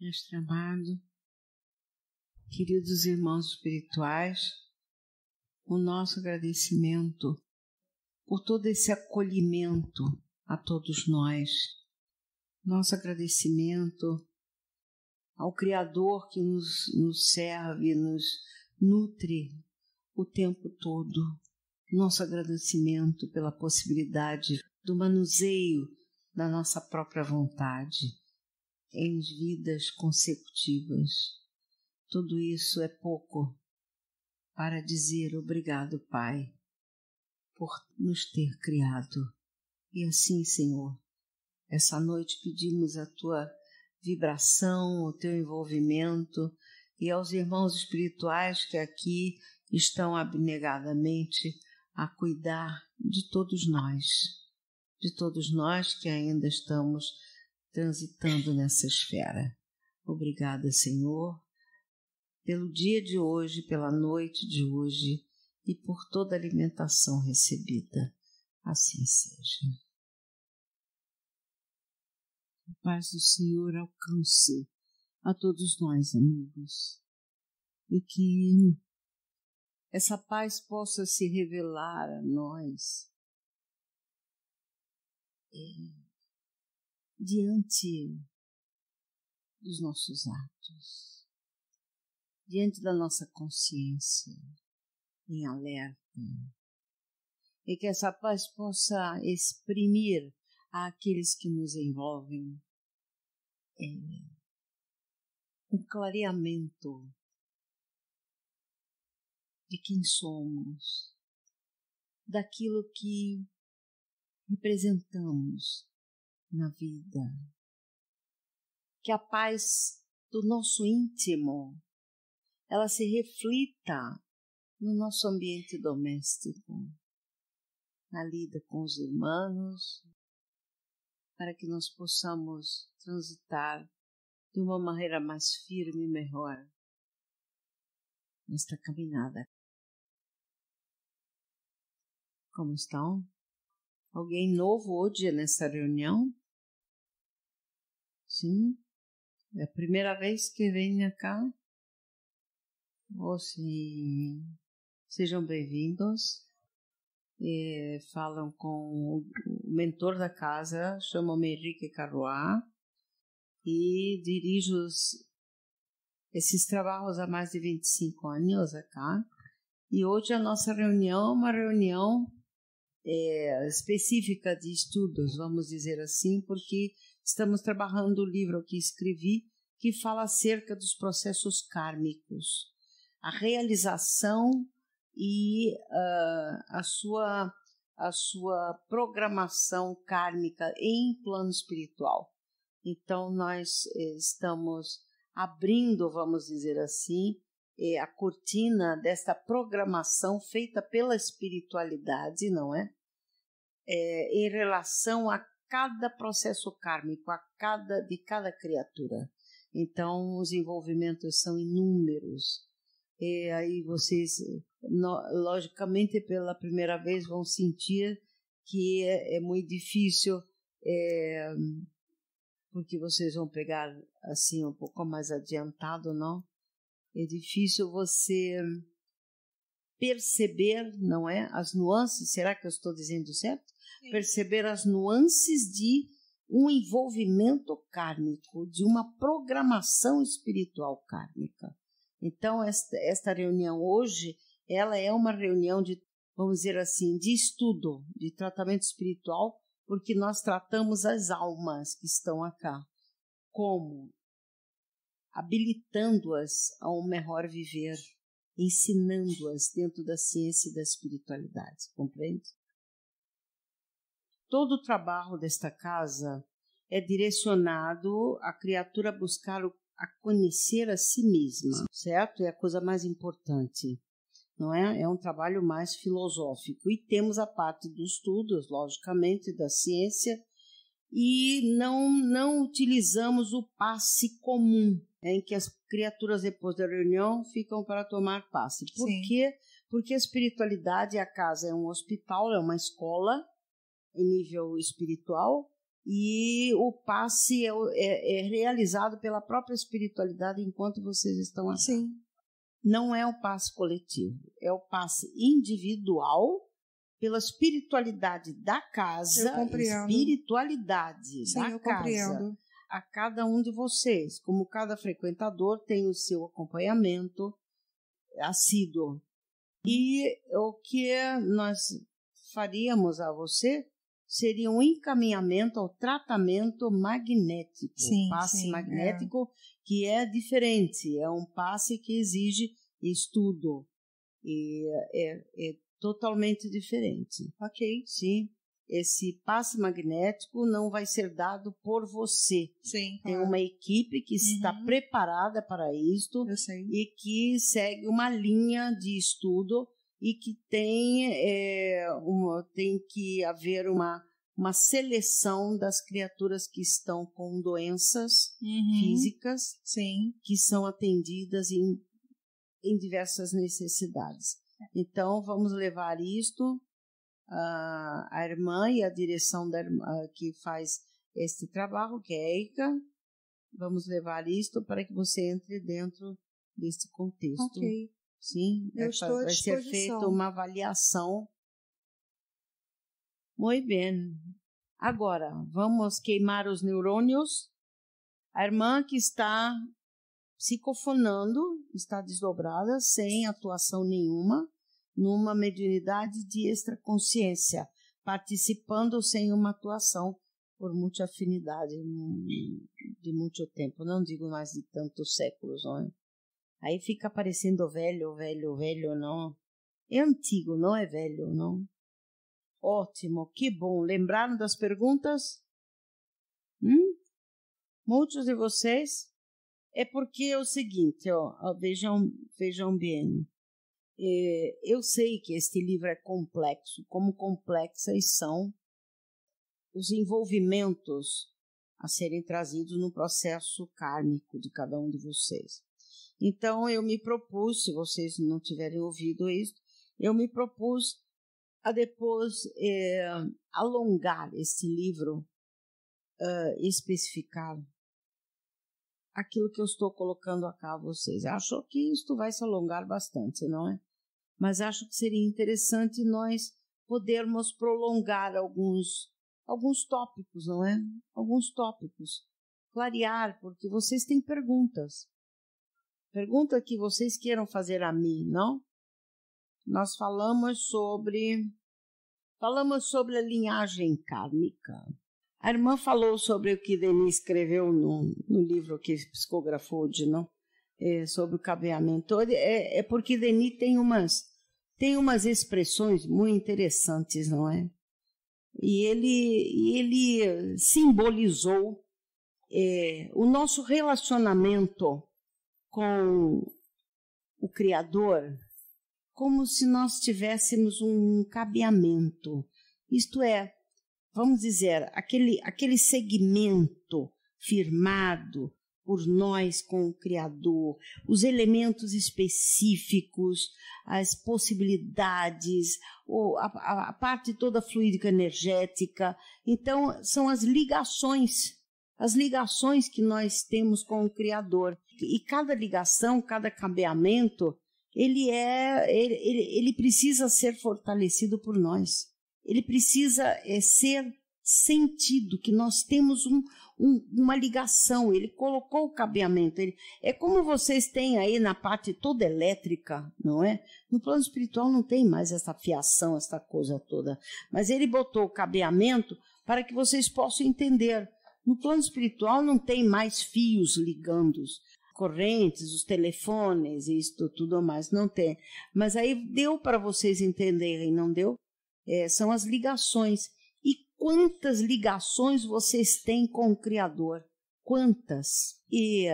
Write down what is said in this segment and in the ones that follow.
Mestre amado, queridos irmãos espirituais, o nosso agradecimento por todo esse acolhimento a todos nós. Nosso agradecimento ao Criador que nos serve, nos nutre o tempo todo. Nosso agradecimento pela possibilidade do manuseio da nossa própria vontade em vidas consecutivas. Tudo isso é pouco para dizer obrigado, Pai, por nos ter criado. E assim, Senhor, essa noite pedimos a Tua vibração, o Teu envolvimento, e aos irmãos espirituais que aqui estão abnegadamente a cuidar de todos nós que ainda estamos transitando nessa esfera. Obrigada, Senhor, pelo dia de hoje, pela noite de hoje e por toda a alimentação recebida. Assim seja. A paz do Senhor alcance a todos nós, amigos, e que essa paz possa se revelar a nós diante dos nossos atos, diante da nossa consciência em alerta, e que essa paz possa exprimir àqueles que nos envolvem um clareamento de quem somos, daquilo que representamos na vida. Que a paz do nosso íntimo, ela se reflita no nosso ambiente doméstico, na lida com os irmãos, para que nós possamos transitar de uma maneira mais firme e melhor nesta caminhada. Como estão? Alguém novo hoje nessa reunião? Sim? É a primeira vez que vem cá? Sim. Sejam bem-vindos. Falam com o mentor da casa, chamo-me Henrique Carroá e dirijo esses trabalhos há mais de 25 anos cá. E hoje a nossa reunião é uma reunião específica de estudos, vamos dizer assim, porque estamos trabalhando o livro que escrevi, que fala acerca dos processos kármicos, a realização e a sua programação kármica em plano espiritual. Então nós estamos abrindo, vamos dizer assim, a cortina desta programação feita pela espiritualidade, não é? Em relação a cada processo kármico, de cada criatura. Então, os envolvimentos são inúmeros. E aí vocês, logicamente, pela primeira vez vão sentir que é muito difícil, porque vocês vão pegar assim um pouco mais adiantado, não? É difícil você perceber, não é? As nuances, será que eu estou dizendo certo? Sim. Perceber as nuances de um envolvimento kármico, de uma programação espiritual kármica. Então, esta reunião hoje, ela é uma reunião de, vamos dizer assim, de estudo, de tratamento espiritual, porque nós tratamos as almas que estão acá. Como? Habilitando-as a um melhor viver, ensinando-as dentro da ciência e da espiritualidade, compreende? Todo o trabalho desta casa é direcionado à criatura buscar a conhecer a si mesma, certo? É a coisa mais importante, não é? É um trabalho mais filosófico. E temos a parte dos estudos, logicamente, da ciência, e não utilizamos o passe comum, em que as criaturas depois da reunião ficam para tomar passe. Por quê? Porque a espiritualidade, a casa é um hospital, é uma escola em nível espiritual, e o passe é realizado pela própria espiritualidade enquanto vocês estão aqui. Sim. Não é um passe coletivo, é o passe individual pela espiritualidade da casa, eu compreendo. Espiritualidade Sim, da eu casa, compreendo. a cada um de vocês, como cada frequentador tem o seu acompanhamento assíduo. E o que nós faríamos a você seria um encaminhamento ao tratamento magnético, sim, passe sim, magnético, que é diferente, é um passe que exige estudo, e é totalmente diferente. Ok. Sim, esse passe magnético não vai ser dado por você. Sim, tem claro. uma equipe que está preparada para isto eu sei. e que segue uma linha de estudo e que tem que haver uma seleção das criaturas que estão com doenças físicas, sim, que são atendidas em diversas necessidades. Então, vamos levar isto, a irmã e a direção da irmã, que faz este trabalho, que é a Eika, vamos levar isto para que você entre dentro deste contexto. Ok. Sim, vai ser feita uma avaliação. Muito bem. Agora, vamos queimar os neurônios. A irmã que está psicofonando, está desdobrada, sem atuação nenhuma, numa mediunidade de extraconsciência, participando sem uma atuação por muita afinidade de muito tempo. Não digo mais de tantos séculos, não é? Aí fica parecendo velho, não. É antigo, não é velho, não. Ótimo, que bom. Lembraram das perguntas? Muitos de vocês? É porque é o seguinte, vejam bem. Eu sei que este livro é complexo, como complexas são os envolvimentos a serem trazidos no processo kármico de cada um de vocês. Então, eu me propus, se vocês não tiverem ouvido isso, eu me propus a depois alongar este livro, especificar aquilo que eu estou colocando acá a vocês. Acho que isto vai se alongar bastante, não é? Mas acho que seria interessante nós podermos prolongar alguns tópicos, não é? Alguns tópicos. Clarear, porque vocês têm perguntas. Pergunta que vocês queiram fazer a mim, não? Nós falamos sobre a linhagem kármica. A irmã falou sobre o que Denis escreveu no livro que psicografou, não? Sobre o cabeamento. É porque Denis tem umas expressões muito interessantes, não é? E ele simbolizou o nosso relacionamento com o Criador como se nós tivéssemos um cabeamento. Isto é, vamos dizer, aquele segmento firmado por nós com o Criador, os elementos específicos, as possibilidades, a parte toda fluídica energética. Então, são as ligações que nós temos com o Criador. E cada ligação, cada cabeamento, ele precisa ser fortalecido por nós. Ele precisa ser sentido, que nós temos uma ligação. Ele colocou o cabeamento. É como vocês têm aí na parte toda elétrica, não é? No plano espiritual não tem mais essa fiação, essa coisa toda. Mas ele botou o cabeamento para que vocês possam entender. No plano espiritual não tem mais fios ligando, correntes, os telefones, isto tudo mais, não tem. Mas aí deu para vocês entenderem, não deu? São as ligações. E quantas ligações vocês têm com o Criador? Quantas? E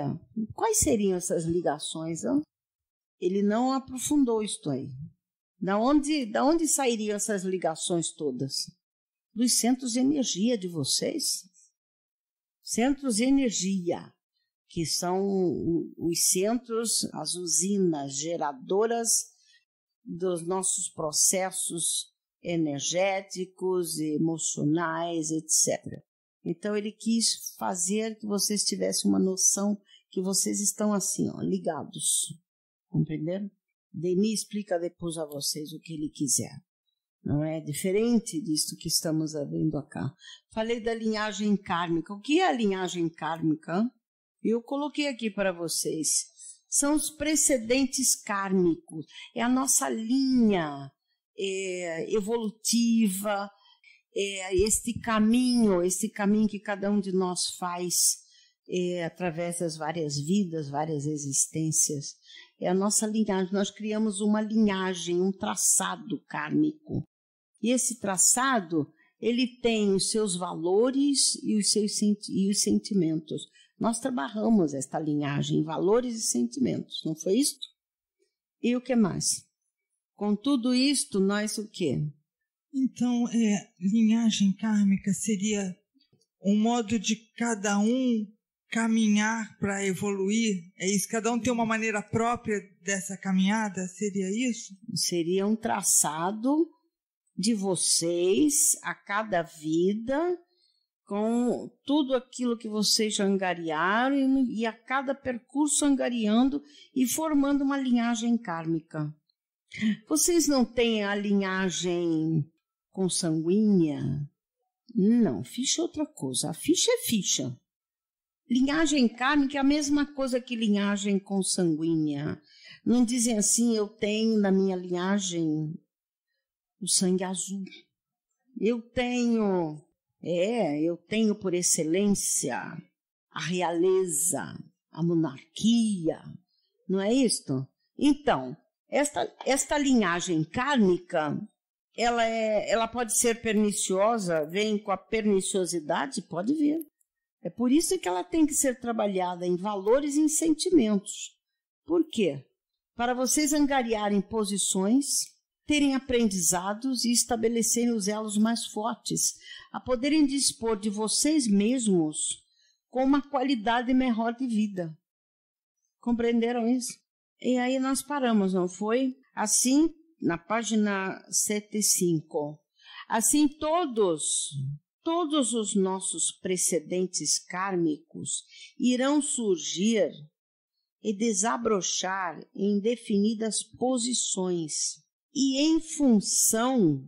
quais seriam essas ligações? Não? Ele não aprofundou isto aí. Da onde sairiam essas ligações todas? Dos centros de energia de vocês. Centros de energia, que são os centros, as usinas geradoras dos nossos processos energéticos, emocionais, etc. Então, ele quis fazer que vocês tivessem uma noção que vocês estão assim, ó, ligados. Compreenderam? Denis explica depois a vocês o que ele quiser. Não é diferente disso que estamos vendo acá. Falei da linhagem kármica. O que é a linhagem kármica? Eu coloquei aqui para vocês. São os precedentes kármicos. É a nossa linha evolutiva, este caminho que cada um de nós faz através das várias vidas, várias existências. É a nossa linhagem. Nós criamos uma linhagem, um traçado kármico. E esse traçado, ele tem os seus valores e os sentimentos. Nós trabalhamos esta linhagem, valores e sentimentos, não foi isso? E o que mais? Com tudo isto, nós o quê? Então, linhagem kármica seria um modo de cada um caminhar para evoluir? É isso? Cada um tem uma maneira própria dessa caminhada? Seria isso? Seria um traçado de vocês a cada vida, com tudo aquilo que vocês já angariaram e a cada percurso angariando e formando uma linhagem kármica. Vocês não têm a linhagem consanguínea? Não, ficha é outra coisa. A ficha é ficha. Linhagem kármica é a mesma coisa que linhagem consanguínea. Não dizem assim, eu tenho na minha linhagem o sangue azul. Eu tenho por excelência a realeza, a monarquia. Não é isto? Então, esta linhagem kármica, ela pode ser perniciosa, vem com a perniciosidade, pode vir. É por isso que ela tem que ser trabalhada em valores e em sentimentos. Por quê? Para vocês angariarem posições, terem aprendizados e estabelecerem os elos mais fortes, a poderem dispor de vocês mesmos com uma qualidade melhor de vida. Compreenderam isso? E aí nós paramos, não foi? Assim, na página 75. Assim, todos os nossos precedentes kármicos irão surgir e desabrochar em definidas posições e em função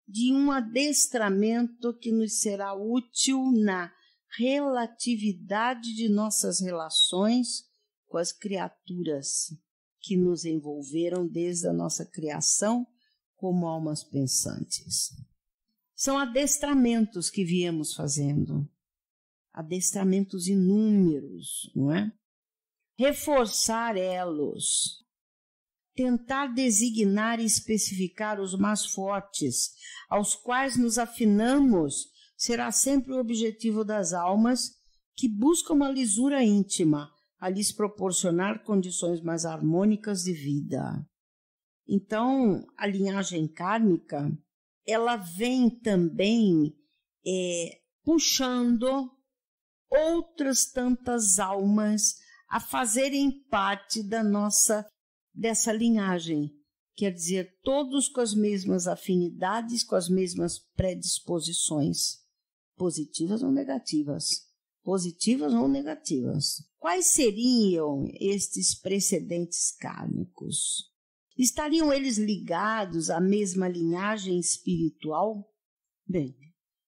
de um adestramento que nos será útil na relatividade de nossas relações com as criaturas que nos envolveram desde a nossa criação como almas pensantes. São adestramentos que viemos fazendo, adestramentos inúmeros, não é? Reforçar elos, tentar designar e especificar os mais fortes, aos quais nos afinamos, será sempre o objetivo das almas que buscam uma lisura íntima, a lhes proporcionar condições mais harmônicas de vida. Então, a linhagem kármica, ela vem também puxando outras tantas almas a fazerem parte dessa linhagem. Quer dizer, todos com as mesmas afinidades, com as mesmas predisposições, positivas ou negativas. Positivas ou negativas. Quais seriam estes precedentes kármicos? Estariam eles ligados à mesma linhagem espiritual? Bem,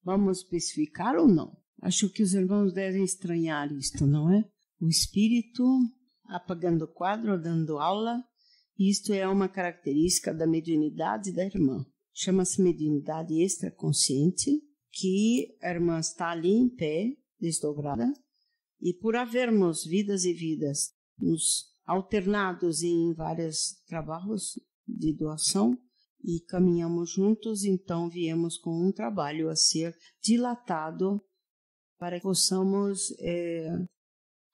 vamos especificar ou não? Acho que os irmãos devem estranhar isto, não é? O espírito apagando o quadro, dando aula, isto é uma característica da mediunidade da irmã. Chama-se mediunidade extraconsciente, que a irmã está ali em pé, desdobrada, e por havermos vidas e vidas nos alternados em vários trabalhos de doação e caminhamos juntos, então viemos com um trabalho a ser dilatado para que possamos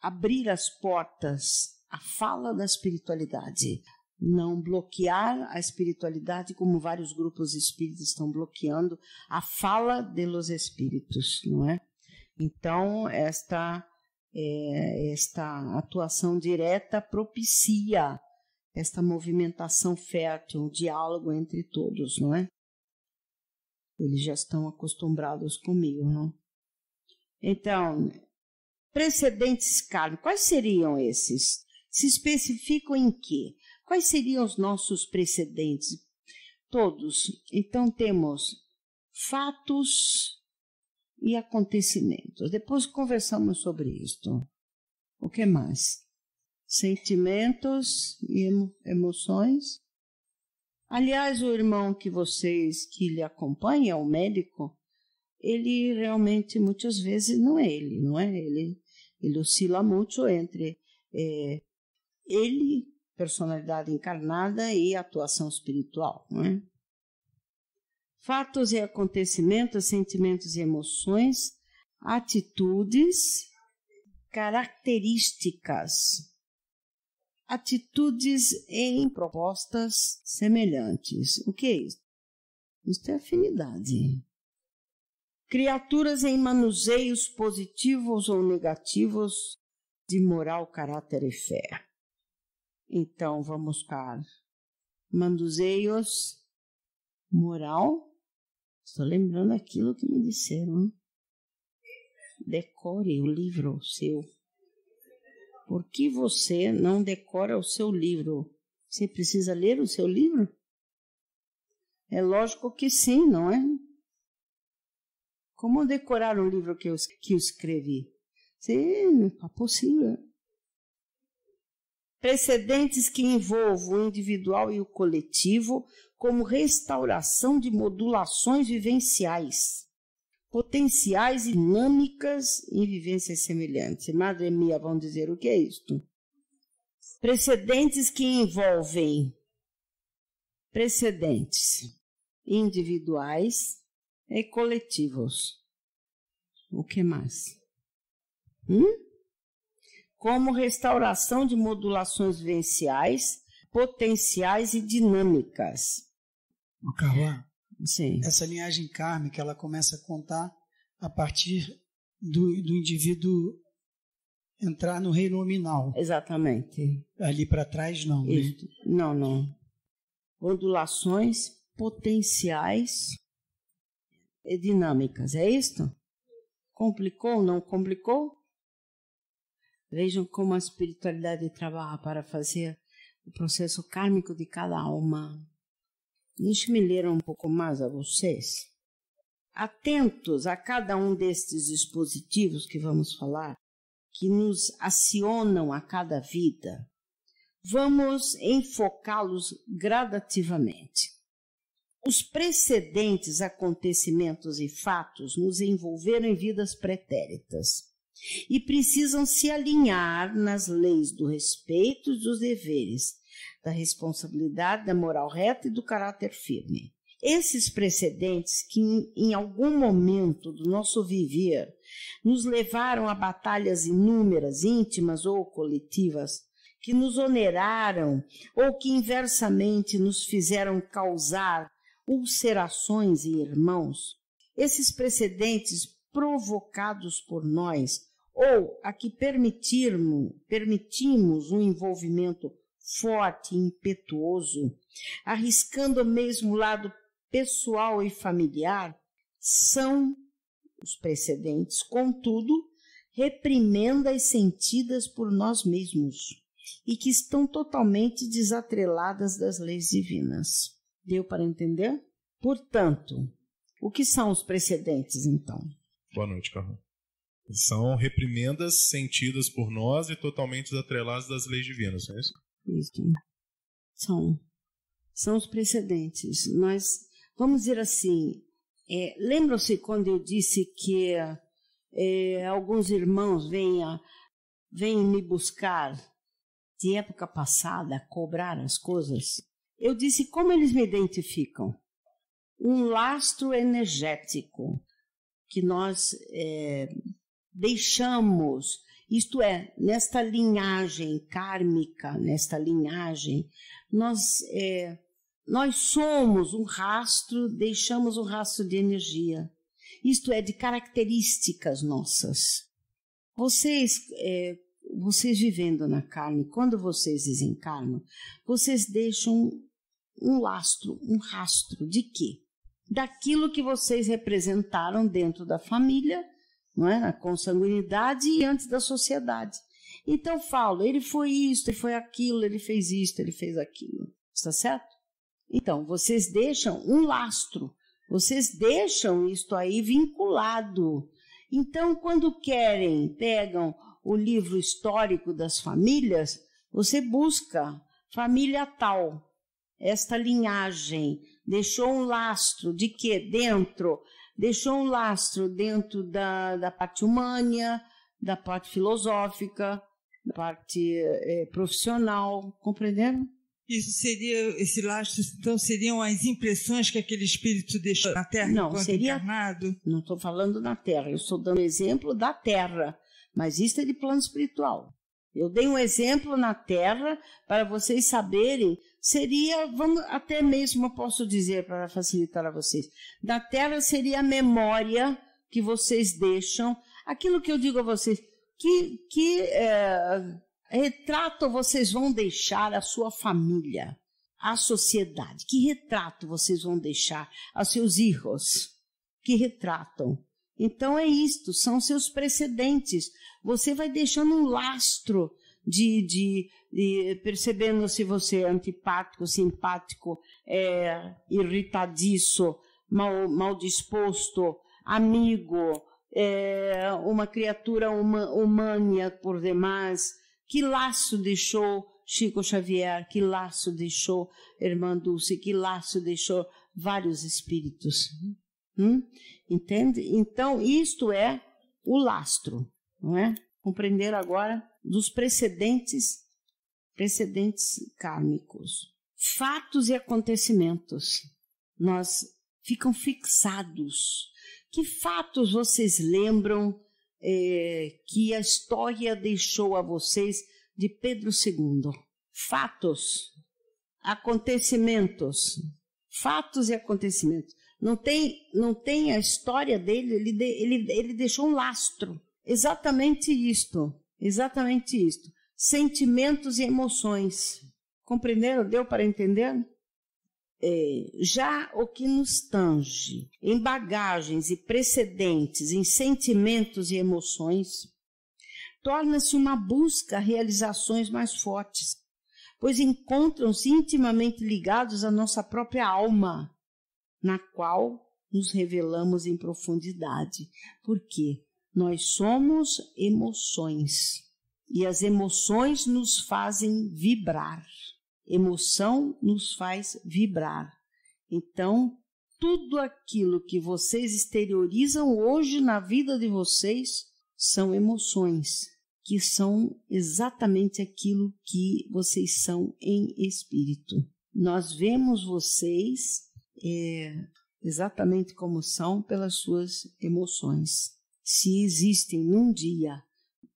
abrir as portas à fala da espiritualidade, não bloquear a espiritualidade como vários grupos espíritas estão bloqueando a fala dos espíritos, não é? Então, esta atuação direta propicia esta movimentação fértil, um diálogo entre todos, não é? Eles já estão acostumbrados comigo, não? Então, precedentes kármicos, quais seriam esses? Se especificam em quê? Quais seriam os nossos precedentes? Todos. Então, temos fatos e acontecimentos. Depois conversamos sobre isto. O que mais? Sentimentos e emoções. Aliás, o irmão que lhe acompanha, o médico, ele realmente, muitas vezes, não é ele, não é? Ele oscila muito entre ele, personalidade encarnada, e atuação espiritual, não é? Fatos e acontecimentos, sentimentos e emoções, atitudes, características, atitudes em propostas semelhantes. O que é isso? Isso é afinidade. Criaturas em manuseios positivos ou negativos de moral, caráter e fé. Então, vamos para manuseios, moral. Estou lembrando aquilo que me disseram. Decore o livro seu. Por que você não decora o seu livro? Você precisa ler o seu livro? É lógico que sim, não é? Como decorar um livro que eu escrevi? Sim, não é possível. Precedentes que envolvam o individual e o coletivo, como restauração de modulações vivenciais, potenciais e dinâmicas em vivências semelhantes. Madre Mia, vão dizer o que é isto? Precedentes que envolvem precedentes individuais e coletivos. O que mais? Como restauração de modulações vivenciais, potenciais e dinâmicas. Carla, sim. Essa linhagem kármica, ela começa a contar a partir do indivíduo entrar no reino nominal. Exatamente. Ali para trás, não. Né? Não. Modulações potenciais e dinâmicas, é isto? Complicou, não complicou? Vejam como a espiritualidade trabalha para fazer o processo kármico de cada alma. Deixe-me ler um pouco mais a vocês. Atentos a cada um destes dispositivos que vamos falar, que nos acionam a cada vida, vamos enfocá-los gradativamente. Os precedentes acontecimentos e fatos nos envolveram em vidas pretéritas e precisam se alinhar nas leis do respeito e dos deveres, da responsabilidade, da moral reta e do caráter firme. Esses precedentes que em algum momento do nosso viver nos levaram a batalhas inúmeras, íntimas ou coletivas, que nos oneraram ou que inversamente nos fizeram causar ulcerações em irmãos, esses precedentes provocados por nós ou a que permitimos um envolvimento forte e impetuoso, arriscando o mesmo lado pessoal e familiar, são os precedentes, contudo, reprimendas sentidas por nós mesmos e que estão totalmente desatreladas das leis divinas. Deu para entender? Portanto, o que são os precedentes, então? Boa noite, Carla. São reprimendas sentidas por nós e totalmente desatreladas das leis divinas, não é isso? Isso. São os precedentes. Nós, vamos dizer assim, lembram-se quando eu disse que alguns irmãos vêm me buscar de época passada, cobrar as coisas? Eu disse como eles me identificam. Um lastro energético que nós deixamos, isto é, nesta linhagem kármica, nesta linhagem, nós somos um rastro, deixamos um rastro de energia, isto é, de características nossas. Vocês vivendo na carne, quando vocês desencarnam, vocês deixam um rastro de quê? Daquilo que vocês representaram dentro da família não é? Na consanguinidade e antes da sociedade. Então falo, ele foi isso, ele foi aquilo, ele fez isso, ele fez aquilo. Está certo? Então, vocês deixam um lastro, vocês deixam isto aí vinculado. Então, quando querem, pegam o livro histórico das famílias, você busca família tal, esta linhagem, deixou um lastro de quê? Dentro, deixou um lastro dentro da parte humana, da parte filosófica, da parte profissional, compreenderam? Isso seria, esse lastro, então, seriam as impressões que aquele espírito deixou na Terra enquanto encarnado? Não estou falando na Terra, eu estou dando exemplo da Terra, mas isso é de plano espiritual. Eu dei um exemplo na Terra para vocês saberem, seria, vamos, até mesmo eu posso dizer para facilitar a vocês, na Terra seria a memória que vocês deixam, aquilo que eu digo a vocês, que retrato vocês vão deixar à sua família, à sociedade? Que retrato vocês vão deixar aos seus filhos? Que retratam? Então é isto, são seus precedentes. Você vai deixando um lastro de percebendo se você é antipático, simpático, irritadiço, mal disposto, amigo, uma criatura humana por demais. Que laço deixou Chico Xavier, que laço deixou Irmã Dulce, que laço deixou vários espíritos. Entende? Então, isto é o lastro, não é? Compreender agora dos precedentes kármicos. Fatos e acontecimentos, nós ficam fixados. Que fatos vocês lembram que a história deixou a vocês de Pedro II? Fatos, acontecimentos, fatos e acontecimentos. Não tem a história dele, ele deixou um lastro. Exatamente isto. Sentimentos e emoções. Compreenderam? Deu para entender? Já o que nos tange em bagagens e precedentes, em sentimentos e emoções, torna-se uma busca a realizações mais fortes, pois encontram-se intimamente ligados à nossa própria alma, na qual nos revelamos em profundidade. Por quê? Nós somos emoções, e as emoções nos fazem vibrar. Emoção nos faz vibrar. Então, tudo aquilo que vocês exteriorizam hoje na vida de vocês são emoções, que são exatamente aquilo que vocês são em espírito. Nós vemos vocês exatamente como são pelas suas emoções. Se existem num dia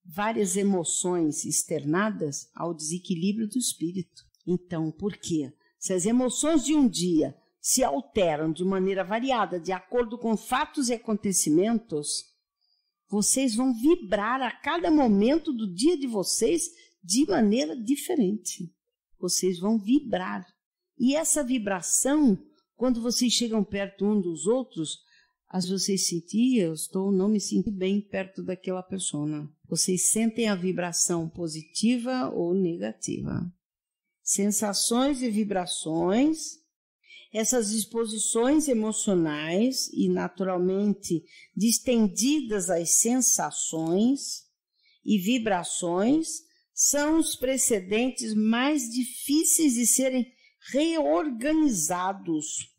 várias emoções externadas ao desequilíbrio do espírito. Então, por quê? Se as emoções de um dia se alteram de maneira variada, de acordo com fatos e acontecimentos, vocês vão vibrar a cada momento do dia de vocês de maneira diferente. Vocês vão vibrar. E essa vibração, quando vocês chegam perto um dos outros, às vezes vocês sentem, não me sinto bem perto daquela pessoa. Vocês sentem a vibração positiva ou negativa. Sensações e vibrações, essas disposições emocionais e naturalmente distendidas às sensações e vibrações são os precedentes mais difíceis de serem reorganizados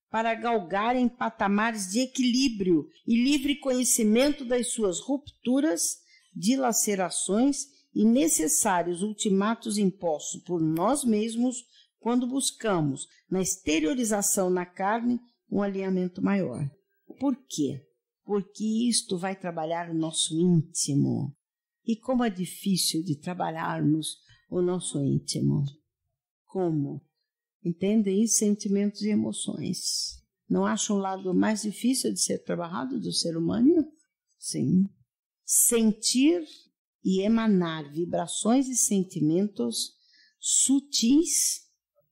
para galgarem patamares de equilíbrio e livre conhecimento das suas rupturas, dilacerações e necessários ultimatos impostos por nós mesmos quando buscamos, na exteriorização na carne, um alinhamento maior. Por quê? Porque isto vai trabalhar o nosso íntimo. E como é difícil de trabalharmos o nosso íntimo. Como? Entendem? Sentimentos e emoções. Não acham um lado mais difícil de ser trabalhado do ser humano? Sim. Sentir e emanar vibrações e sentimentos sutis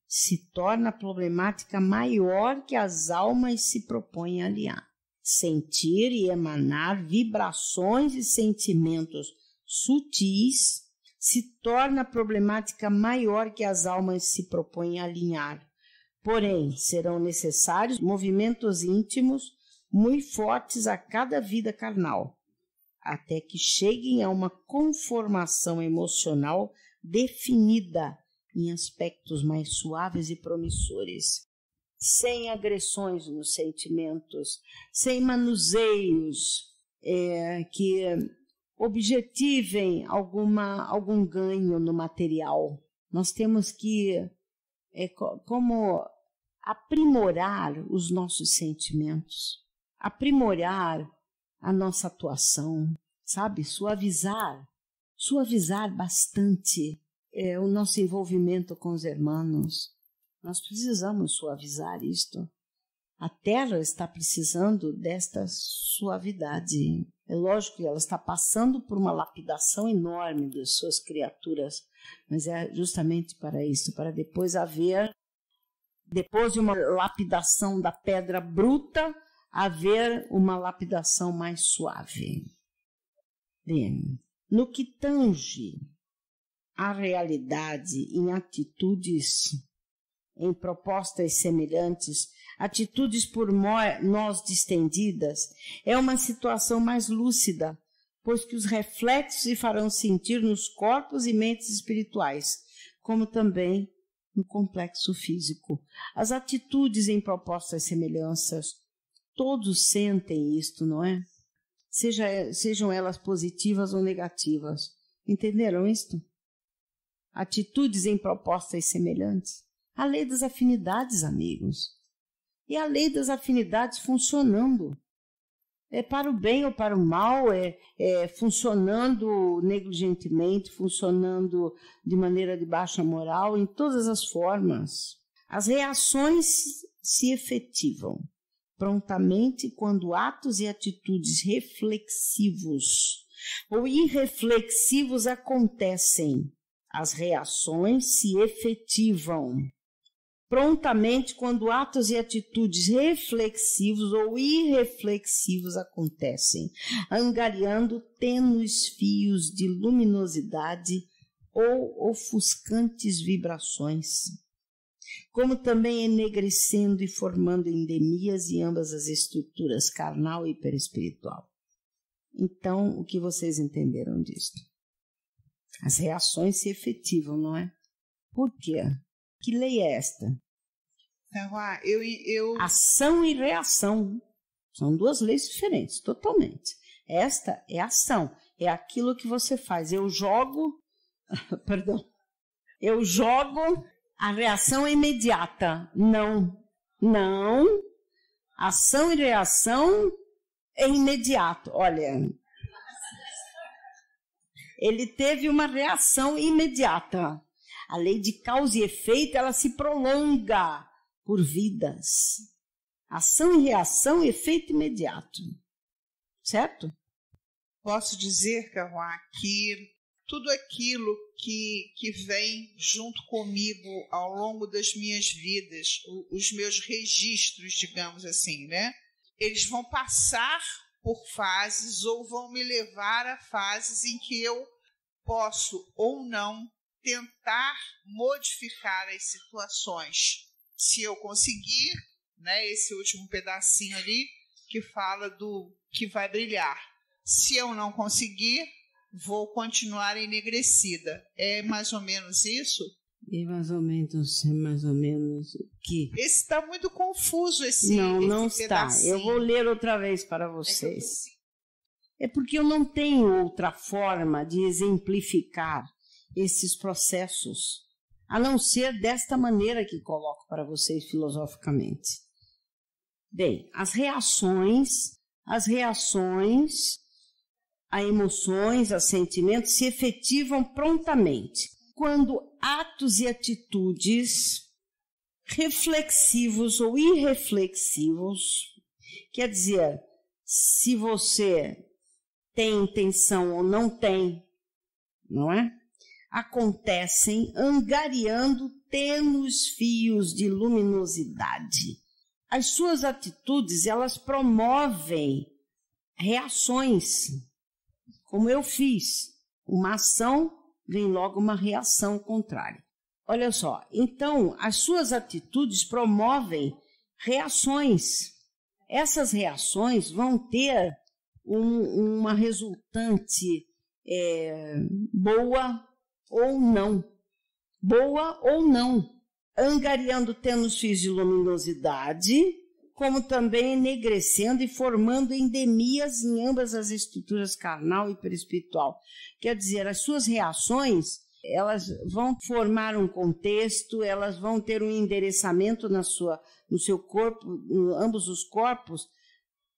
se torna a problemática maior que as almas se propõem a aliar. sentir e emanar vibrações e sentimentos sutis se torna a problemática maior que as almas se propõem a alinhar. Porém, serão necessários movimentos íntimos muito fortes a cada vida carnal, até que cheguem a uma conformação emocional definida em aspectos mais suaves e promissores, sem agressões nos sentimentos, sem manuseios que objetivem algum ganho no material. Nós temos que como aprimorar os nossos sentimentos, aprimorar a nossa atuação, sabe? Suavizar bastante o nosso envolvimento com os irmãos. Nós precisamos suavizar isto. A Terra está precisando desta suavidade. É lógico que ela está passando por uma lapidação enorme das suas criaturas, mas é justamente para isso, para depois haver, depois de uma lapidação da pedra bruta, haver uma lapidação mais suave. Bem, no que tange a realidade em atitudes, em propostas semelhantes, atitudes por nós distendidas, é uma situação mais lúcida, pois que os reflexos se farão sentir nos corpos e mentes espirituais, como também no complexo físico. As atitudes em propostas semelhanças, todos sentem isto, não é? Sejam elas positivas ou negativas. Entenderam isto? Atitudes em propostas semelhantes. A lei das afinidades, amigos. E a lei das afinidades funcionando. É para o bem ou para o mal, funcionando negligentemente, funcionando de maneira de baixa moral, em todas as formas. As reações se efetivam prontamente quando atos e atitudes reflexivos ou irreflexivos acontecem. As reações se efetivam prontamente quando atos e atitudes reflexivos ou irreflexivos acontecem, angariando tênues fios de luminosidade ou ofuscantes vibrações, como também enegrecendo e formando endemias em ambas as estruturas carnal e perispiritual. Então, o que vocês entenderam disso? As reações se efetivam, não é? Por quê? Que lei é esta? Ação e reação. São duas leis diferentes, totalmente. Esta é ação. É aquilo que você faz. Eu jogo, a reação é imediata. Não. Ação e reação é imediato. Olha, ele teve uma reação imediata. A lei de causa e efeito, ela se prolonga por vidas. Ação e reação, efeito imediato. Certo? Posso dizer, Carroá, que tudo aquilo que vem junto comigo ao longo das minhas vidas, os meus registros, digamos assim, né? Eles vão passar por fases ou vão me levar a fases em que eu posso ou não tentar modificar as situações. Se eu conseguir, né, esse último pedacinho ali que fala do que vai brilhar. Se eu não conseguir, vou continuar enegrecida. É mais ou menos isso? É mais ou menos o que? Esse está muito confuso, esse Não está. Eu vou ler outra vez para vocês. É porque eu não tenho outra forma de exemplificar esses processos, a não ser desta maneira que coloco para vocês filosoficamente. Bem, as reações, a emoções, a sentimentos se efetivam prontamente quando atos e atitudes reflexivos ou irreflexivos, quer dizer, se você tem intenção ou não tem, não é? Acontecem angariando tênues fios de luminosidade As suas atitudes, elas promovem reações, como eu fiz. Uma ação, vem logo uma reação contrária. Olha só, então, as suas atitudes promovem reações. Essas reações vão ter uma resultante boa ou não. Boa ou não. Angariando tênus fios de luminosidade, como também enegrecendo e formando endemias em ambas as estruturas carnal e perispiritual. Quer dizer, as suas reações, elas vão formar um contexto, elas vão ter um endereçamento no seu corpo, em ambos os corpos,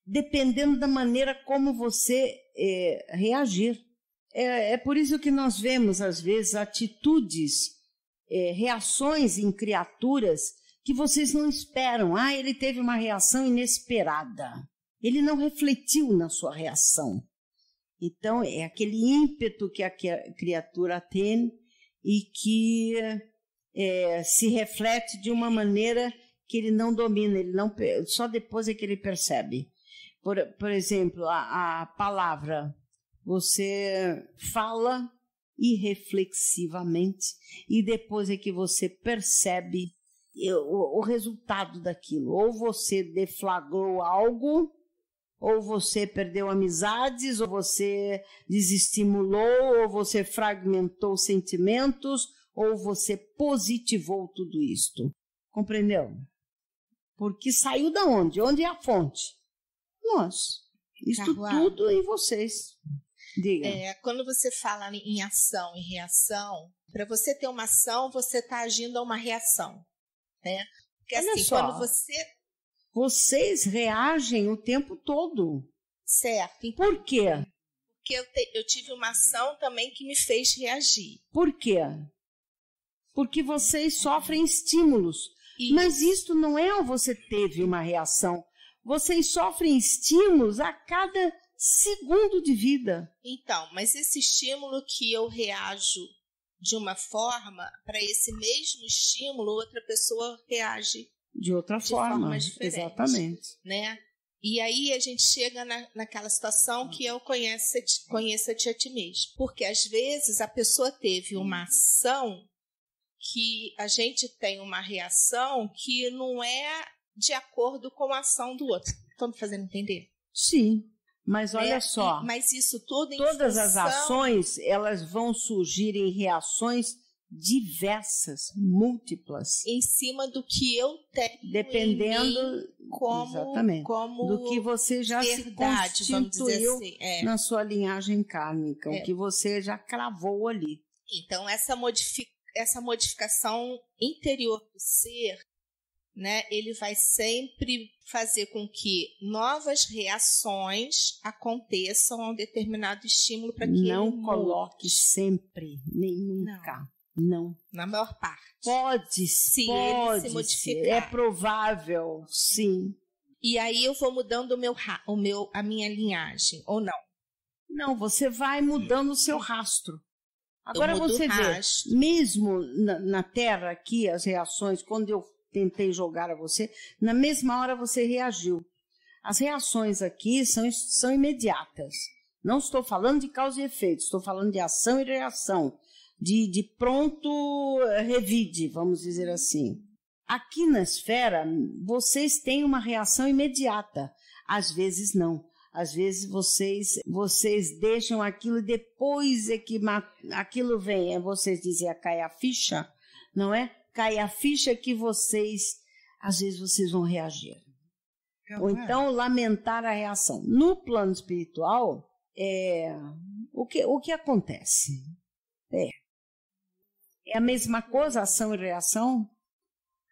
dependendo da maneira como você reagir. É por isso que nós vemos, às vezes, atitudes, reações em criaturas que vocês não esperam. Ah, ele teve uma reação inesperada. Ele não refletiu na sua reação. Então, é aquele ímpeto que a criatura tem e que se reflete de uma maneira que ele não domina, só depois é que ele percebe. Por exemplo, a palavra, você fala irreflexivamente e depois é que você percebe o resultado daquilo. Ou você deflagrou algo, ou você perdeu amizades, ou você desestimulou, ou você fragmentou sentimentos, ou você positivou tudo isto. Compreendeu? Porque saiu da onde? Onde é a fonte? Nós. Isto tudo em vocês. Diga. Quando você fala em ação e reação, para você ter uma ação, você está agindo a uma reação. Né? Porque olha assim, só, quando vocês reagem o tempo todo. Certo. Então, por quê? Porque eu tive uma ação também que me fez reagir. Por quê? Porque vocês sofrem estímulos. Isso. Mas isto não é você teve uma reação. Vocês sofrem estímulos a cada segundo de vida. Então, mas esse estímulo que eu reajo de uma forma, para esse mesmo estímulo, outra pessoa reage de outra forma diferente. Exatamente. Né? E aí a gente chega naquela situação que eu conheça-te a ti mesmo. Porque às vezes a pessoa teve uma ação que a gente tem uma reação que não é de acordo com a ação do outro. Estão me fazendo entender? Sim. Mas olha só, mas isso tudo em todas função... as ações, elas vão surgir em reações diversas, múltiplas. Em cima do que eu tenho dependendo em mim como do que você já verdade, se constituiu assim, na sua linhagem kármica, o que você já cravou ali. Então, essa modificação interior do ser, né, ele vai sempre fazer com que novas reações aconteçam a um determinado estímulo para que não ele coloque sempre, nem nunca. Não. Na maior parte. Pode ele se modificar. É provável, sim. E aí eu vou mudando a minha linhagem, ou não? Não, você vai mudando o seu rastro. Agora você vê, mesmo na Terra aqui, as reações, quando eu tentei jogar a você, na mesma hora você reagiu. As reações aqui são imediatas. Não estou falando de causa e efeito, estou falando de ação e reação. De pronto revide, vamos dizer assim. Aqui na esfera, vocês têm uma reação imediata. Às vezes não. Às vezes vocês deixam aquilo e depois é que aquilo vem. Vocês dizem, cai a ficha, não é? Cai a ficha que às vezes vocês vão reagir. Ou então lamentar a reação. No plano espiritual, o que acontece? É a mesma coisa, ação e reação?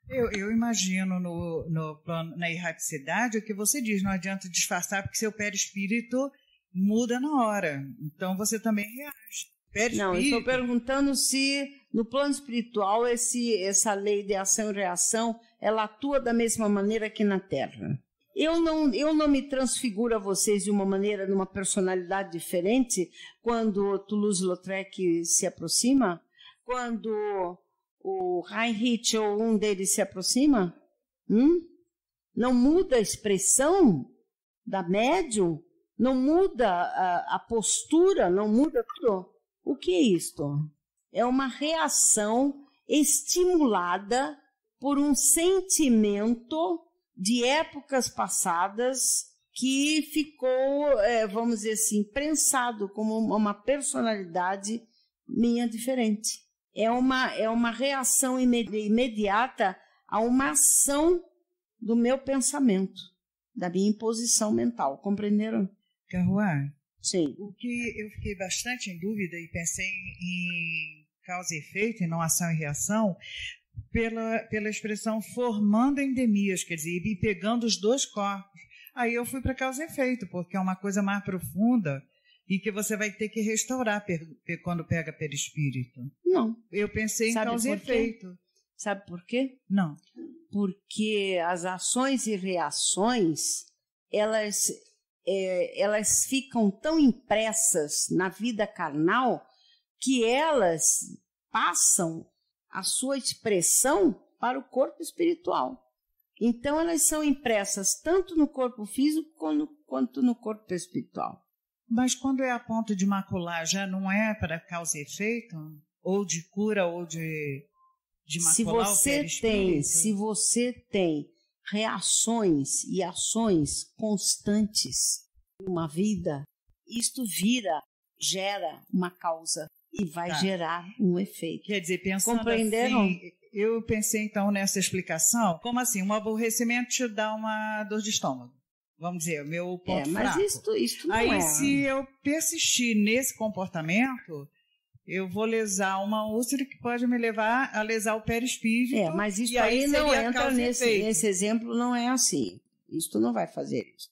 Eu imagino no plano, na erraticidade, o que você diz, não adianta disfarçar, porque seu perispírito muda na hora. Então você também reage. Não, eu estou perguntando se no plano espiritual essa lei de ação e reação, ela atua da mesma maneira que na Terra. Eu não me transfiguro a vocês de uma maneira, numa personalidade diferente, quando Toulouse-Lautrec se aproxima, quando o Heinrich ou um deles se aproxima? Não muda a expressão da médium? Não muda a postura? Não muda tudo? O que é isto? É uma reação estimulada por um sentimento de épocas passadas que ficou, vamos dizer assim, prensado como uma personalidade minha diferente. É uma reação imediata a uma ação do meu pensamento, da minha imposição mental. Compreenderam? Carruá, Sim. O que eu fiquei bastante em dúvida e pensei em causa e efeito e não ação e reação, pela expressão formando endemias, quer dizer, e pegando os dois corpos. Aí eu fui para causa e efeito, porque é uma coisa mais profunda e que você vai ter que restaurar quando pega perispírito. Não. Eu pensei em causa e efeito. Sabe por quê? Não. Porque as ações e reações, elas ficam tão impressas na vida carnal que elas passam a sua expressão para o corpo espiritual. Então, elas são impressas tanto no corpo físico quanto no corpo espiritual. Mas quando é a ponto de macular, já não é para causa e efeito? Ou de cura, ou de macular o perispírito? Se você tem reações e ações constantes em uma vida, isto gera uma causa e vai gerar um efeito. Quer dizer, pensando compreenderam? Assim, eu pensei então nessa explicação, como assim, um aborrecimento te dá uma dor de estômago. Vamos dizer, meu ponto mas fraco. Isto não Aí, se eu persistir nesse comportamento, eu vou lesar uma úlcera que pode me levar a lesar o perispírito. Mas isso aí não entra nesse exemplo, não é assim. Isto não vai fazer isso.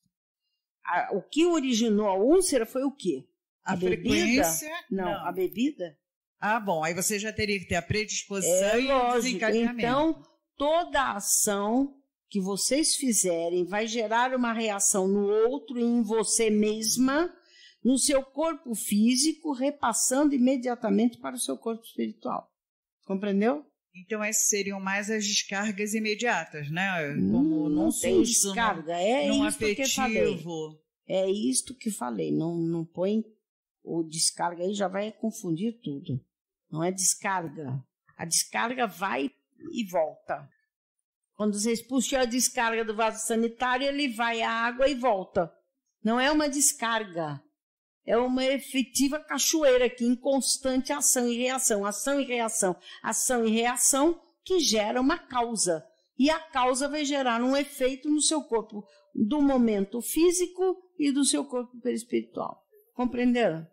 O que originou a úlcera foi o quê? A frequência? Não, a bebida. Ah, bom, aí você já teria que ter a predisposição e o desencadeamento. Então, toda ação que vocês fizerem vai gerar uma reação no outro e em você mesma, no seu corpo físico, repassando imediatamente para o seu corpo espiritual. Compreendeu? Então, essas seriam mais as descargas imediatas, né? Como não tem descarga, num isto que eu falei. É isto que falei, não põe o descarga aí, já vai confundir tudo. Não é descarga. A descarga vai e volta. Quando vocês puxam a descarga do vaso sanitário, ele vai à água e volta. Não é uma descarga. É uma efetiva cachoeira aqui, em constante ação e reação, ação e reação, ação e reação, que gera uma causa. E a causa vai gerar um efeito no seu corpo, do momento físico e do seu corpo perispiritual. Compreenderam?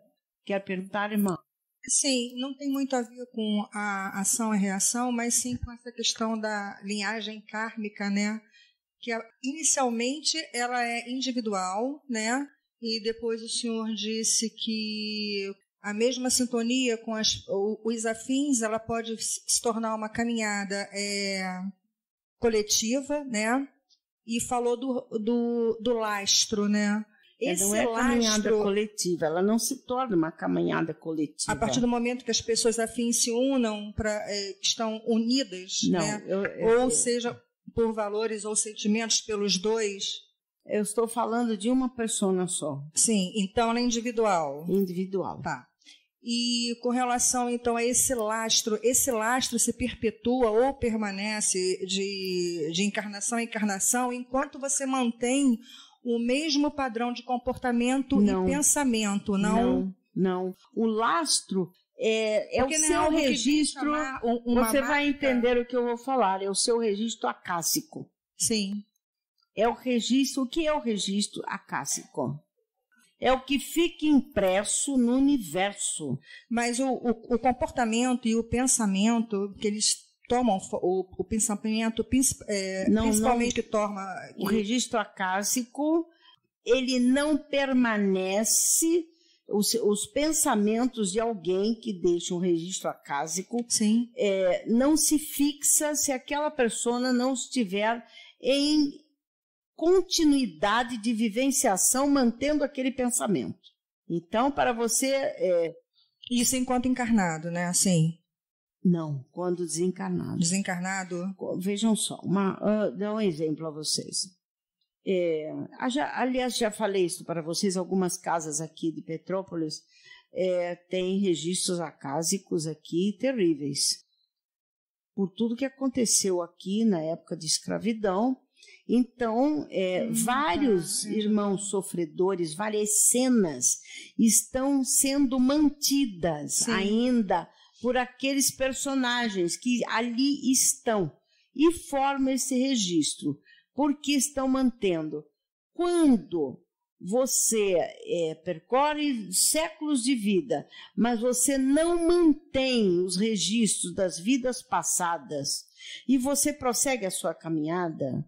Quer perguntar, irmã? Sim, não tem muito a ver com a ação e reação, mas sim com essa questão da linhagem kármica, né? Que inicialmente ela é individual, né? E depois o senhor disse que a mesma sintonia com os afins, ela pode se tornar uma caminhada coletiva, né? E falou do lastro, né? Esse não é caminhada coletiva, ela não se torna uma caminhada coletiva. A partir do momento que as pessoas afins se unam, estão unidas, não, né? Ou seja, por valores ou sentimentos pelos dois. Eu estou falando de uma pessoa só. Sim, então ela é individual. Individual. Tá. E com relação, então, a esse lastro se perpetua ou permanece de encarnação em encarnação enquanto você mantém o mesmo padrão de comportamento e pensamento, não? Não. O lastro é o seu registro. Você vai entender o que eu vou falar. É o seu registro acássico. Sim. É o registro. O que é o registro acássico? É o que fica impresso no universo. Mas o comportamento e o pensamento que eles tomam, o pensamento, principalmente que toma... O registro acássico, ele não permanece... Os pensamentos de alguém que deixa um registro acásico não se fixa se aquela pessoa não estiver em continuidade de vivenciação, mantendo aquele pensamento. Então, para você... Isso enquanto encarnado, né? Assim... Não, quando desencarnado. Desencarnado? Vejam só, dá um exemplo a vocês. Aliás, já falei isso para vocês, algumas casas aqui de Petrópolis têm registros acásicos aqui terríveis. Por tudo que aconteceu aqui na época de escravidão. Então, vários irmãos sofredores, várias cenas estão sendo mantidas ainda por aqueles personagens que ali estão e formam esse registro. Por que estão mantendo? Quando você percorre séculos de vida, mas você não mantém os registros das vidas passadas e você prossegue a sua caminhada,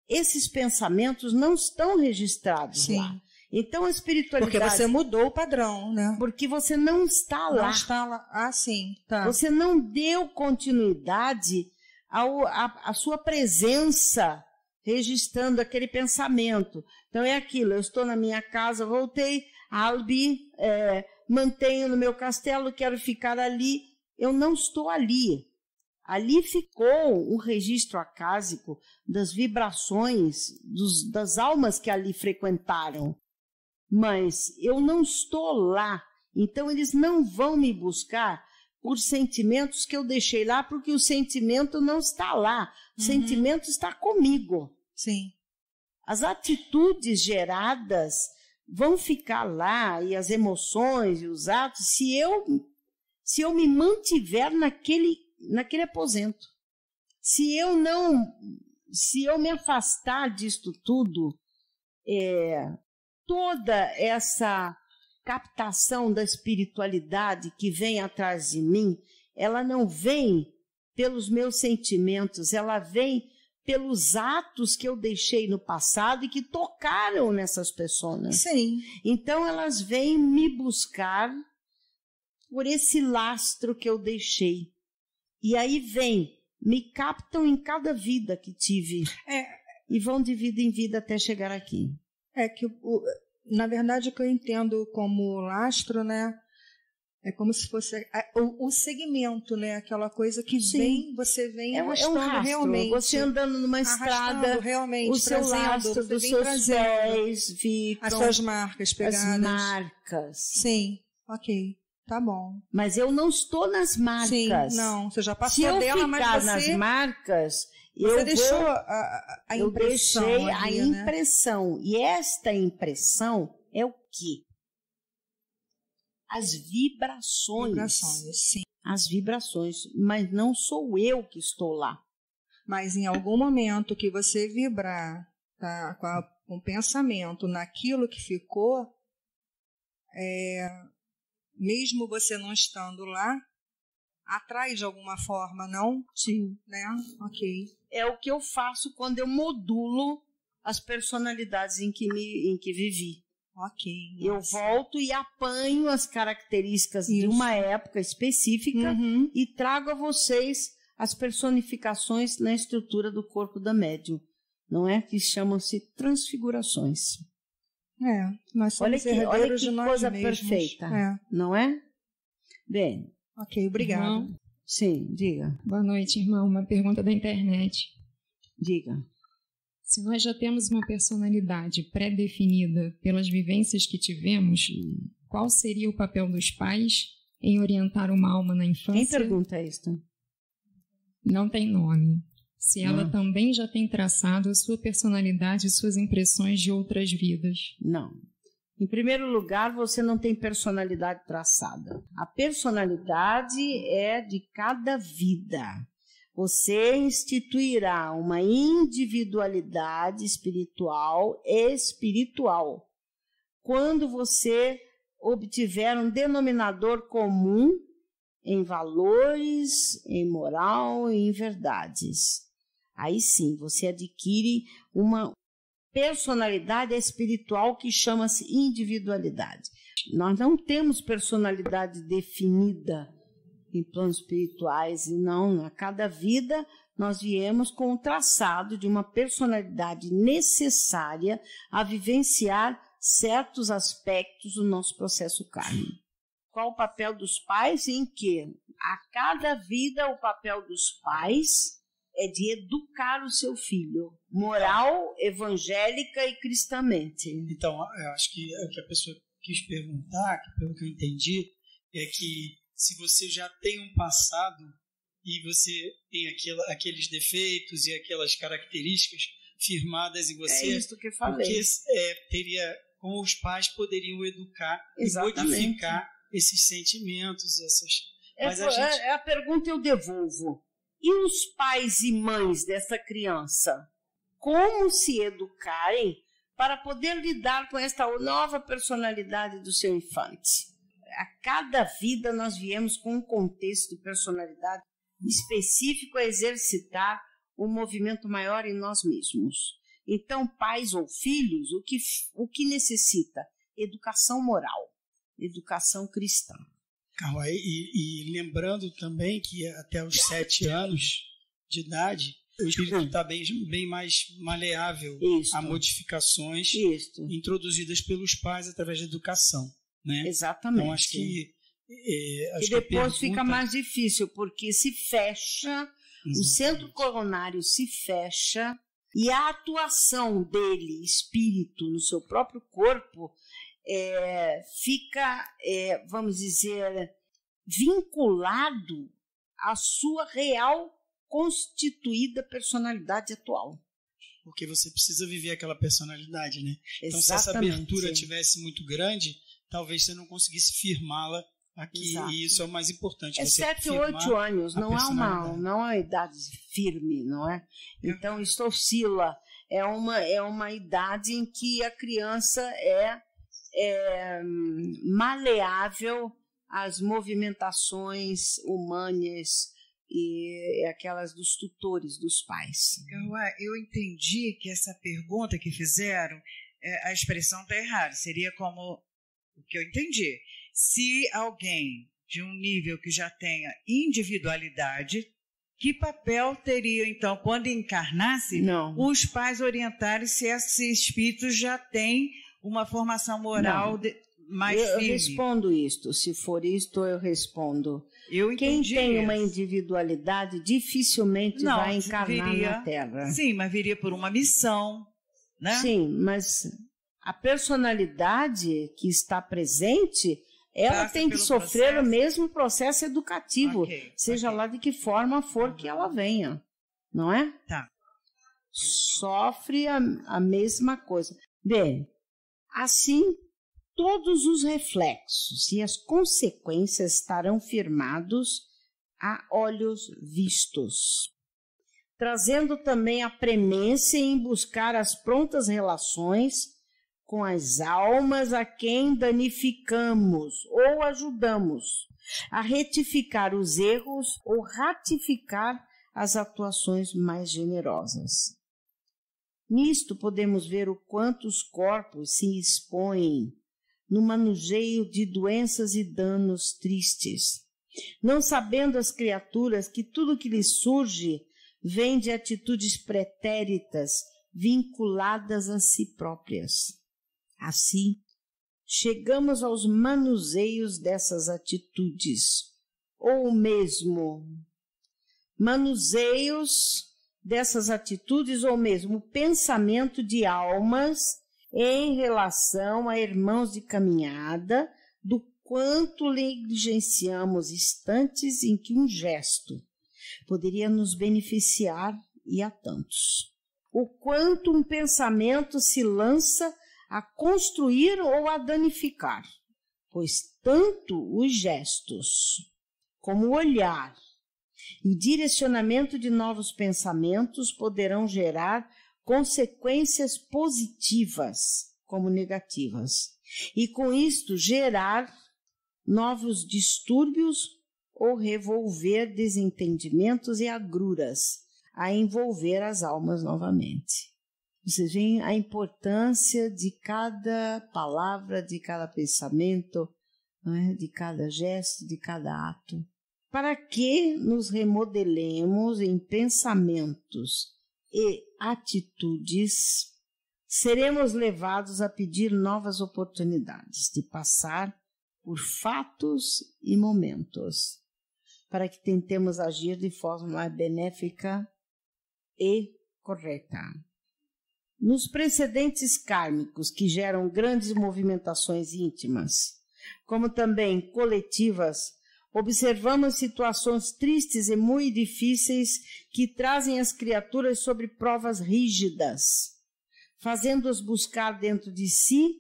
esses pensamentos não estão registrados lá. Então, a espiritualidade... Porque você mudou o padrão, né? Porque você não está lá. Não está lá. Ah, sim. Tá. Você não deu continuidade à sua presença registrando aquele pensamento. Então, é aquilo. Eu estou na minha casa, voltei, Albi, mantenho no meu castelo, quero ficar ali. Eu não estou ali. Ali ficou um registro acásico das vibrações das almas que ali frequentaram. Mas eu não estou lá. Então, eles não vão me buscar por sentimentos que eu deixei lá, porque o sentimento não está lá. O sentimento está comigo. Sim. As atitudes geradas vão ficar lá, e as emoções e os atos, se eu me mantiver naquele aposento. Se eu me afastar disto tudo, toda essa captação da espiritualidade que vem atrás de mim, ela não vem pelos meus sentimentos, ela vem pelos atos que eu deixei no passado e que tocaram nessas pessoas. Sim. Então, elas vêm me buscar por esse lastro que eu deixei. E aí me captam em cada vida que tive. E vão de vida em vida até chegar aqui. Na verdade, o que eu entendo como lastro, né? É como se fosse o segmento, né? Aquela coisa que você vem arrastando um rastro, realmente. Você andando numa estrada, realmente, o seu lastro dos seus pés ficam... As suas marcas pegadas. As marcas. Sim, ok. Tá bom. Mas eu não estou nas marcas. Sim, não. Você já passou dela, mas você... Se eu ficar nas marcas... Você deixou a impressão. Eu deixei ali, a impressão. Né? E esta impressão é o quê? As vibrações. Sim. As vibrações. Mas não sou eu que estou lá. Mas em algum momento que você vibrar, tá, com o pensamento naquilo que ficou, mesmo você não estando lá, atrai de alguma forma, não? Sim. Né? Ok. É o que eu faço quando eu modulo as personalidades em que vivi. Ok. Eu volto e apanho as características de uma época específica e trago a vocês as personificações na estrutura do corpo da médium. Não é? Que chamam-se transfigurações. Nós somos herdeiros de nós coisa mesmos. Perfeita, não é? Bem. Ok, obrigada. Irmão, sim, diga. Boa noite, irmão. Uma pergunta da internet. Diga. Se nós já temos uma personalidade pré-definida pelas vivências que tivemos, qual seria o papel dos pais em orientar uma alma na infância? Quem pergunta isso? Não tem nome. Se ela também já tem traçado a sua personalidade e suas impressões de outras vidas. Não. Em primeiro lugar, você não tem personalidade traçada. A personalidade é de cada vida. Você instituirá uma individualidade espiritual quando você obtiver um denominador comum em valores, em moral e em verdades. Aí sim, você adquire uma personalidade espiritual que chama-se individualidade. Nós não temos personalidade definida em planos espirituais, e não, a cada vida nós viemos com o traçado de uma personalidade necessária a vivenciar certos aspectos do nosso processo kármico. Qual o papel dos pais? Em que a cada vida o papel dos pais é de educar o seu filho, moral, evangélica e cristamente. Então, eu acho que o que a pessoa quis perguntar, que pelo que eu entendi, é que se você já tem um passado e você tem aqueles defeitos e aquelas características firmadas em você, é isso que eu falei. Porque teria, como os pais poderiam educar Exatamente. E modificar esses sentimentos, Mas a pergunta eu devolvo. E os pais e mães dessa criança? Como se educarem para poder lidar com esta nova personalidade do seu infante? A cada vida nós viemos com um contexto de personalidade específico a exercitar um movimento maior em nós mesmos. Então, pais ou filhos, o que necessita? Educação moral, educação cristã. E lembrando também que até os 7 anos de idade, o espírito está bem mais maleável a modificações introduzidas pelos pais através da educação. Né? Exatamente. Então, acho que... e depois fica mais difícil, porque se fecha, o centro coronário se fecha, e a atuação dele, espírito, no seu próprio corpo, fica, vamos dizer, vinculado à sua real constituída personalidade atual. Porque você precisa viver aquela personalidade, né? Então, Exatamente. se essa abertura tivesse muito grande, talvez você não conseguisse firmá-la aqui. Exato. E isso é o mais importante. 7, 8 anos, não é uma idade firme, não é? Então, isso oscila. É uma idade em que a criança é maleável às movimentações humanas e aquelas dos tutores, dos pais. Eu entendi que essa pergunta que fizeram, a expressão está errada. Seria como o que eu entendi. Se alguém de um nível que já tenha individualidade, que papel teria, então, quando encarnasse, os pais orientarem se esse espírito já tem uma formação moral mais firme? Eu respondo isto. Se for isto, eu respondo. Quem tem uma individualidade dificilmente vai encarnar na Terra. Sim, mas viria por uma missão, né? Sim, mas a personalidade que está presente, ela tem que sofrer o mesmo processo educativo, seja lá de que forma for que ela venha, não é? Tá. Sofre a mesma coisa. Bem, assim, todos os reflexos e as consequências estarão firmados a olhos vistos, trazendo também a premência em buscar as prontas relações com as almas a quem danificamos ou ajudamos a retificar os erros ou ratificar as atuações mais generosas. Nisto podemos ver o quanto os corpos se expõem no manuseio de doenças e danos tristes, não sabendo as criaturas que tudo que lhes surge vem de atitudes pretéritas vinculadas a si próprias. Assim, chegamos aos manuseios dessas atitudes, ou mesmo manuseios dessas atitudes, ou mesmo pensamento de almas em relação a irmãos de caminhada, do quanto negligenciamos instantes em que um gesto poderia nos beneficiar e a tantos. O quanto um pensamento se lança a construir ou a danificar, pois tanto os gestos como o olhar e o direcionamento de novos pensamentos poderão gerar consequências positivas como negativas, e com isto gerar novos distúrbios ou revolver desentendimentos e agruras a envolver as almas novamente. Vocês veem a importância de cada palavra, de cada pensamento, né, de cada gesto, de cada ato, para que nos remodelemos em pensamentos e atitudes, seremos levados a pedir novas oportunidades de passar por fatos e momentos, para que tentemos agir de forma mais benéfica e correta. Nos precedentes kármicos que geram grandes movimentações íntimas, como também coletivas, observamos situações tristes e muito difíceis que trazem as criaturas sobre provas rígidas, fazendo-as buscar dentro de si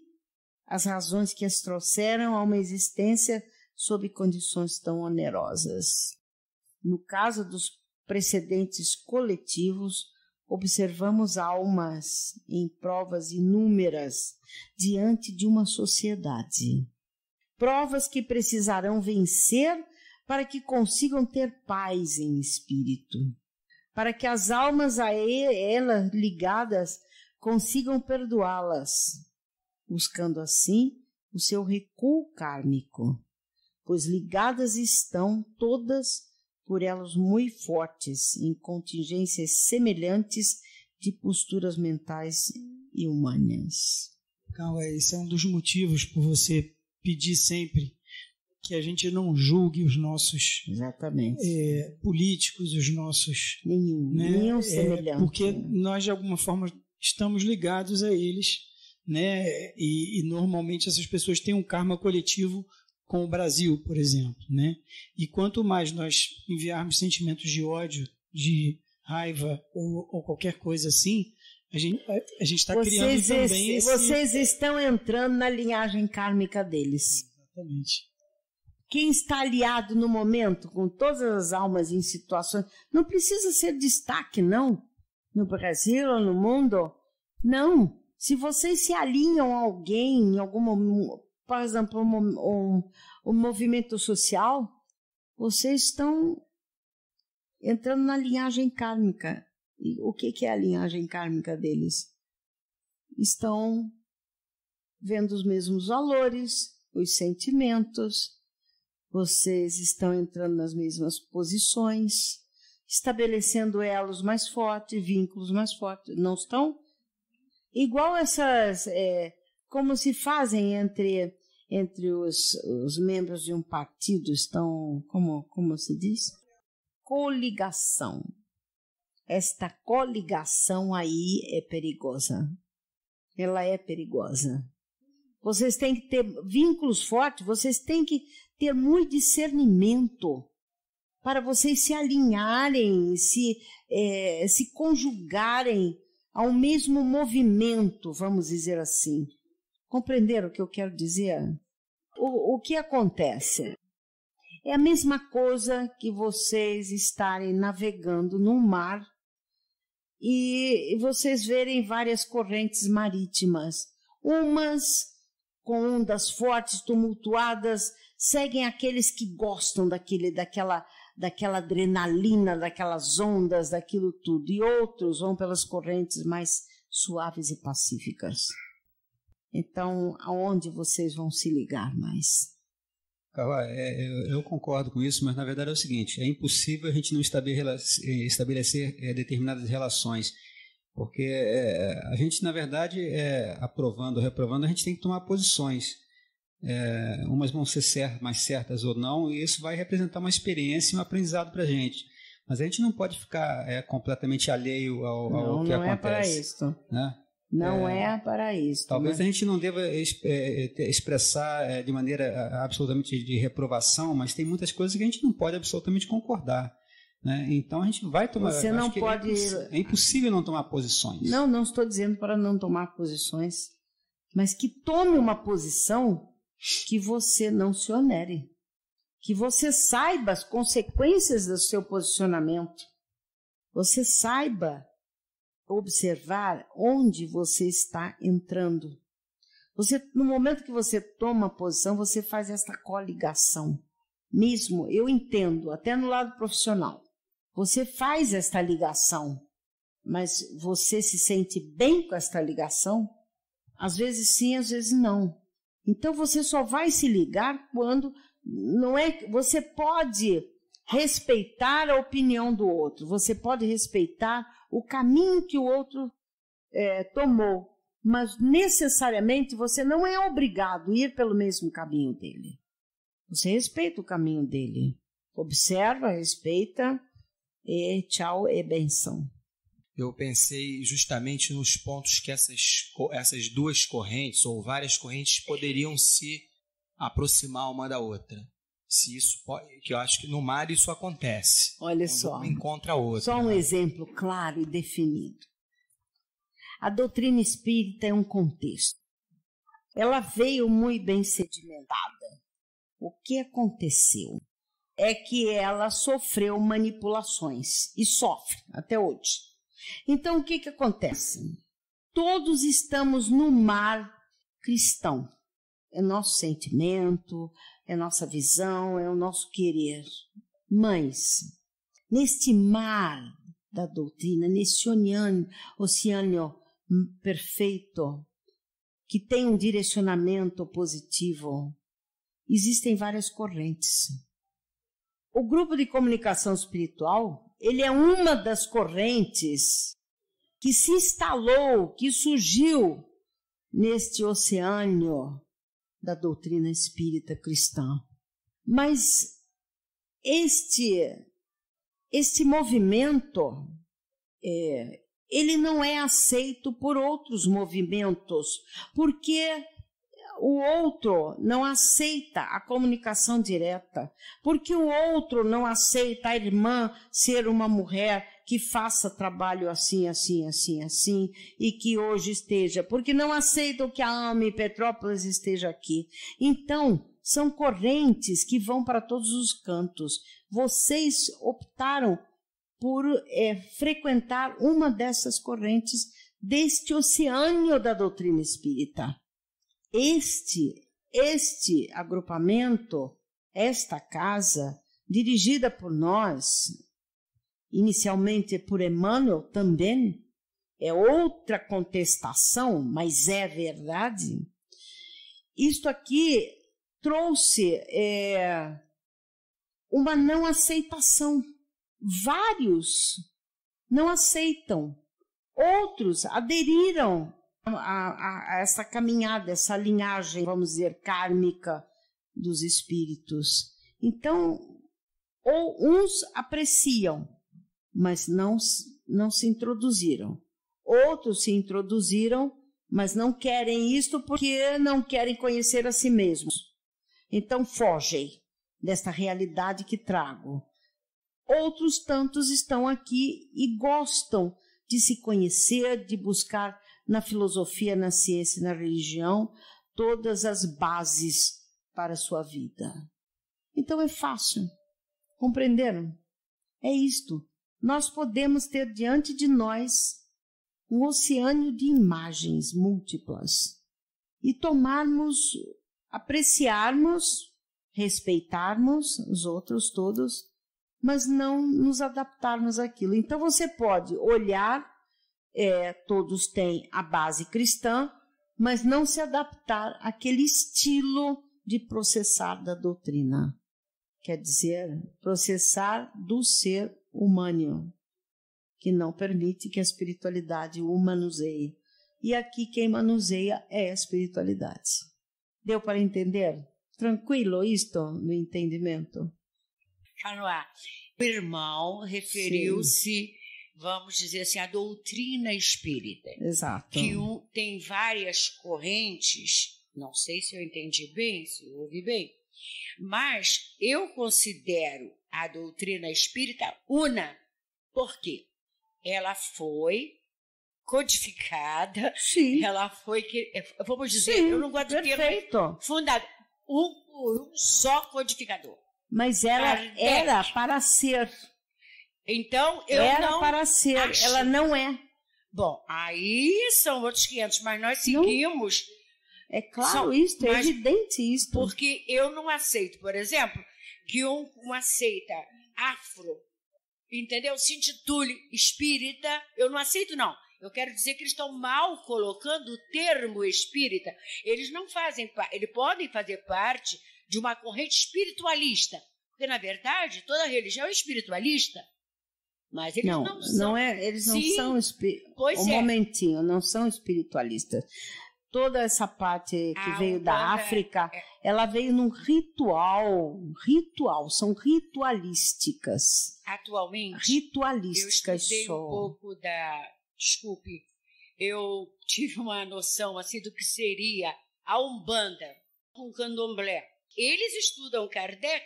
as razões que as trouxeram a uma existência sob condições tão onerosas. No caso dos precedentes coletivos, observamos almas em provas inúmeras diante de uma sociedade. Provas que precisarão vencer para que consigam ter paz em espírito, para que as almas a elas ligadas consigam perdoá-las, buscando assim o seu recuo kármico, pois ligadas estão todas por elas muito fortes em contingências semelhantes de posturas mentais e humanas. Então, esse é um dos motivos por você pedir sempre que a gente não julgue os nossos políticos, os nossos... Nenhum semelhante. Porque nós, de alguma forma, estamos ligados a eles, né? E normalmente essas pessoas têm um karma coletivo com o Brasil, por exemplo, né? E quanto mais nós enviarmos sentimentos de ódio, de raiva ou qualquer coisa assim, a gente está criando também esse... Vocês estão entrando na linhagem kármica deles. Exatamente. Quem está aliado no momento com todas as almas em situações... Não precisa ser destaque, não. No Brasil ou no mundo. Não. Se vocês se alinham a alguém em algum momento... Por exemplo, um movimento social, vocês estão entrando na linhagem kármica. E o que é a linhagem kármica deles? Estão vendo os mesmos valores, os sentimentos, vocês estão entrando nas mesmas posições, estabelecendo elos mais fortes, vínculos mais fortes. Não estão? Igual essas... como se fazem entre os membros de um partido, estão, como se diz? Coligação. Esta coligação aí é perigosa. Ela é perigosa. Vocês têm que ter vínculos fortes, vocês têm que ter muito discernimento para vocês se alinharem, se conjugarem ao mesmo movimento, vamos dizer assim. Compreenderam o que eu quero dizer? O que acontece? É a mesma coisa que vocês estarem navegando no mar e vocês verem várias correntes marítimas. Umas com ondas fortes, tumultuadas, seguem aqueles que gostam daquela adrenalina, daquelas ondas, daquilo tudo. E outros vão pelas correntes mais suaves e pacíficas. Então, aonde vocês vão se ligar mais? Eu concordo com isso, mas na verdade é o seguinte, é impossível a gente não estabelecer determinadas relações, porque a gente, na verdade, aprovando ou reprovando, a gente tem que tomar posições. Umas vão ser mais certas ou não, e isso vai representar uma experiência e um aprendizado para a gente. Mas a gente não pode ficar completamente alheio ao que acontece. Não é para isso. Né? Não é para isso. Talvez a gente não deva expressar de maneira absolutamente de reprovação, mas tem muitas coisas que a gente não pode absolutamente concordar. Né? Então a gente vai tomar... Você não pode... É impossível não tomar posições. Não estou dizendo para não tomar posições, mas que tome uma posição que você não se onere. Que você saiba as consequências do seu posicionamento. Você saiba observar onde você está entrando. No momento que você toma posição, você faz essa coligação. Mesmo, eu entendo, até no lado profissional. Você faz esta ligação, mas você se sente bem com esta ligação? Às vezes sim, às vezes não. Então você só vai se ligar quando você pode respeitar a opinião do outro, você pode respeitar o caminho que o outro tomou, mas necessariamente você não é obrigado a ir pelo mesmo caminho dele. Você respeita o caminho dele, observa, respeita e tchau e benção. eu pensei justamente nos pontos que essas duas correntes, ou várias correntes, poderiam se aproximar uma da outra. Se isso que eu acho que no mar isso acontece. Olha só. Uma encontra a outra. Só um exemplo claro e definido. A doutrina espírita é um contexto. Ela veio muito bem sedimentada. O que aconteceu é que ela sofreu manipulações e sofre até hoje. Então, o que acontece? Todos estamos no mar cristão. É nosso sentimento, é nossa visão, é o nosso querer. Mas, neste mar da doutrina, nesse oceano perfeito, que tem um direcionamento positivo, existem várias correntes. O grupo de comunicação espiritual, ele é uma das correntes que se instalou, que surgiu neste oceano da doutrina espírita cristã. Mas este movimento, ele não é aceito por outros movimentos, porque o outro não aceita a comunicação direta, porque o outro não aceita a irmã ser uma mulher que faça trabalho assim, assim, assim, assim, e que hoje esteja, porque não aceitam que a AME Petrópolis esteja aqui. Então, são correntes que vão para todos os cantos. Vocês optaram por frequentar uma dessas correntes deste oceano da doutrina espírita. Este agrupamento, esta casa, dirigida por nós, inicialmente por Emmanuel também, é outra contestação, mas é verdade. Isto aqui trouxe uma não aceitação. Vários não aceitam. Outros aderiram a essa caminhada, essa linhagem, vamos dizer, kármica dos espíritos. Então, ou uns apreciam, mas não se introduziram. Outros se introduziram, mas não querem isto porque não querem conhecer a si mesmos. Então, fogem desta realidade que trago. Outros tantos estão aqui e gostam de se conhecer, de buscar na filosofia, na ciência e na religião todas as bases para a sua vida. Então é fácil. Compreenderam? É isto. Nós podemos ter diante de nós um oceano de imagens múltiplas e tomarmos, apreciarmos, respeitarmos os outros todos, mas não nos adaptarmos àquilo. Então você pode olhar, todos têm a base cristã, mas não se adaptar àquele estilo de processar da doutrina. Quer dizer, processar do ser humano, que não permite que a espiritualidade o manuseie. E aqui quem manuseia é a espiritualidade. Deu para entender? Tranquilo isto no entendimento? Canoá, o irmão referiu-se, vamos dizer assim, à doutrina espírita. Exato. Que tem várias correntes, não sei se eu entendi bem, se eu ouvi bem, mas eu considero a doutrina espírita una. Por quê? Ela foi codificada, sim. Ela foi, vamos dizer, sim, eu não gosto de termo, fundada, por um só codificador. Mas ela era para ser. Então, eu era não para ser, acho. Ela não é. Bom, aí são outros 500, mas nós seguimos. Não. É claro isto, é evidente isto. Porque eu não aceito, por exemplo, que uma seita afro, entendeu? Se intitule espírita, eu não aceito, não. Eu quero dizer que eles estão mal colocando o termo espírita. Eles não fazem parte, eles podem fazer parte de uma corrente espiritualista. Porque, na verdade, toda religião é espiritualista. Mas eles não são. Eles não são pois momentinho, não são espiritualistas. toda essa parte que veio da África, ela veio num ritual, são ritualísticas. Atualmente, ritualísticas eu estudei um pouco desculpe, eu tive uma noção assim do que seria a Umbanda com o Candomblé. Eles estudam Kardec,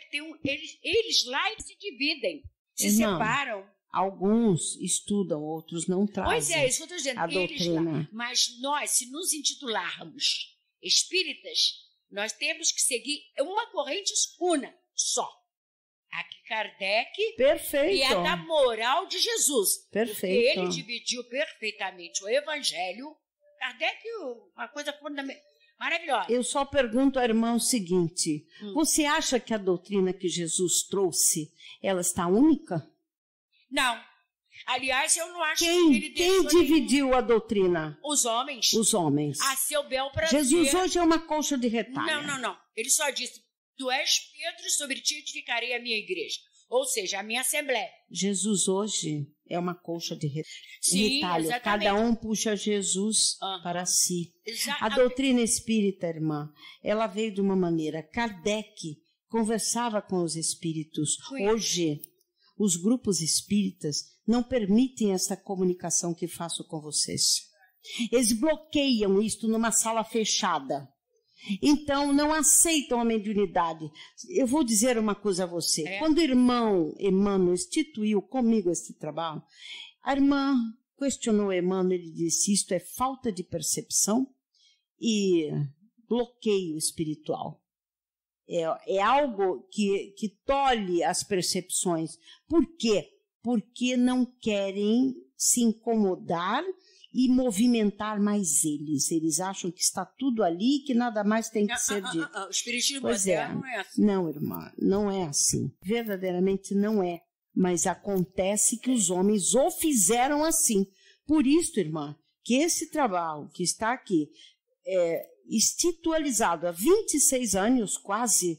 eles lá se dividem, se separam. Alguns estudam, outros não trazem. Pois é, isso que eu estou dizendo. A doutrina. Lá. Mas nós, se nos intitularmos espíritas, nós temos que seguir uma corrente una, só. A que Kardec Perfeito. E a da moral de Jesus. Perfeito. Porque ele dividiu perfeitamente o Evangelho. Kardec, uma coisa fundamental. Maravilhosa. Eu só pergunto à irmã o seguinte, você acha que a doutrina que Jesus trouxe, ela está única? Não. Aliás, eu não acho que ele Quem dividiu a doutrina? Os homens. Os homens. A seu bel prazer. Jesus hoje é uma colcha de retalho. Não. Ele só disse, tu és Pedro, sobre ti edificarei a minha igreja. Ou seja, a minha assembleia. Jesus hoje é uma colcha de retalho. Sim, exatamente. Cada um puxa Jesus para si. A doutrina espírita, irmã, ela veio de uma maneira. Kardec conversava com os espíritos. Hoje, os grupos espíritas não permitem essa comunicação que faço com vocês. Eles bloqueiam isto numa sala fechada. Então, não aceitam a mediunidade. Eu vou dizer uma coisa a você. Quando o irmão Emmanuel instituiu comigo esse trabalho, a irmã questionou Emmanuel, ele disse, isto é falta de percepção e bloqueio espiritual. É algo que tolhe as percepções. Por quê? Porque não querem se incomodar e movimentar mais eles. Eles acham que está tudo ali e que nada mais tem que ser dito. O espiritismo moderno não é assim. Não, irmã, não é assim. Verdadeiramente não é. Mas acontece que os homens o fizeram assim. Por isso, irmã, que esse trabalho que está aqui, institucionalizado há 26 anos quase,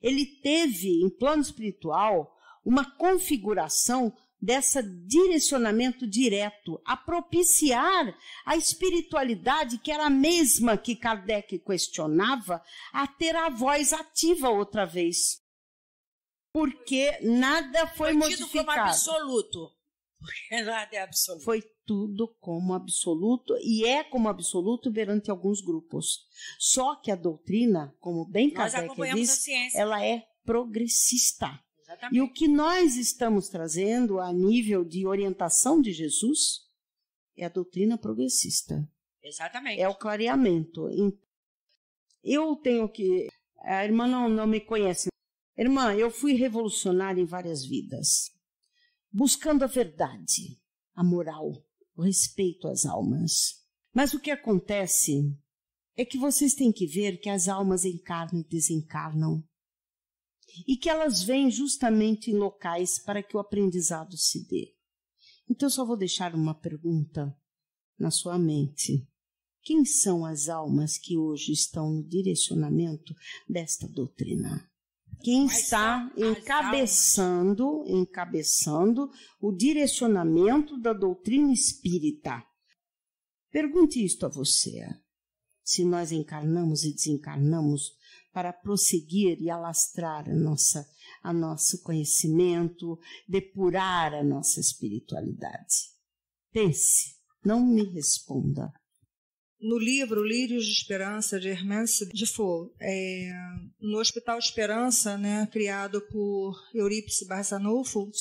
ele teve, em plano espiritual, uma configuração desse direcionamento direto, a propiciar a espiritualidade, que era a mesma que Kardec questionava, a ter a voz ativa outra vez. Porque nada foi modificado. Foi tido como absoluto. Porque nada é absoluto. Foi tudo como absoluto, e é como absoluto perante alguns grupos. Só que a doutrina, como bem Kardec disse, ela é progressista. Exatamente. E o que nós estamos trazendo a nível de orientação de Jesus é a doutrina progressista. Exatamente. É o clareamento. Eu tenho que... A irmã não me conhece. Irmã, eu fui revolucionária em várias vidas, buscando a verdade, a moral, o respeito às almas. Mas o que acontece é que vocês têm que ver que as almas encarnam e desencarnam. E que elas vêm justamente em locais para que o aprendizado se dê. Então, eu só vou deixar uma pergunta na sua mente. Quem são as almas que hoje estão no direcionamento desta doutrina? Quem está encabeçando o direcionamento da doutrina espírita? Pergunte isto a você. Se nós encarnamos e desencarnamos para prosseguir e alastrar a nosso conhecimento, depurar a nossa espiritualidade. Pense, não me responda. No livro Lírios de Esperança, de Hermance Defoe, no Hospital Esperança, né, criado por Eurípides Barçanufo,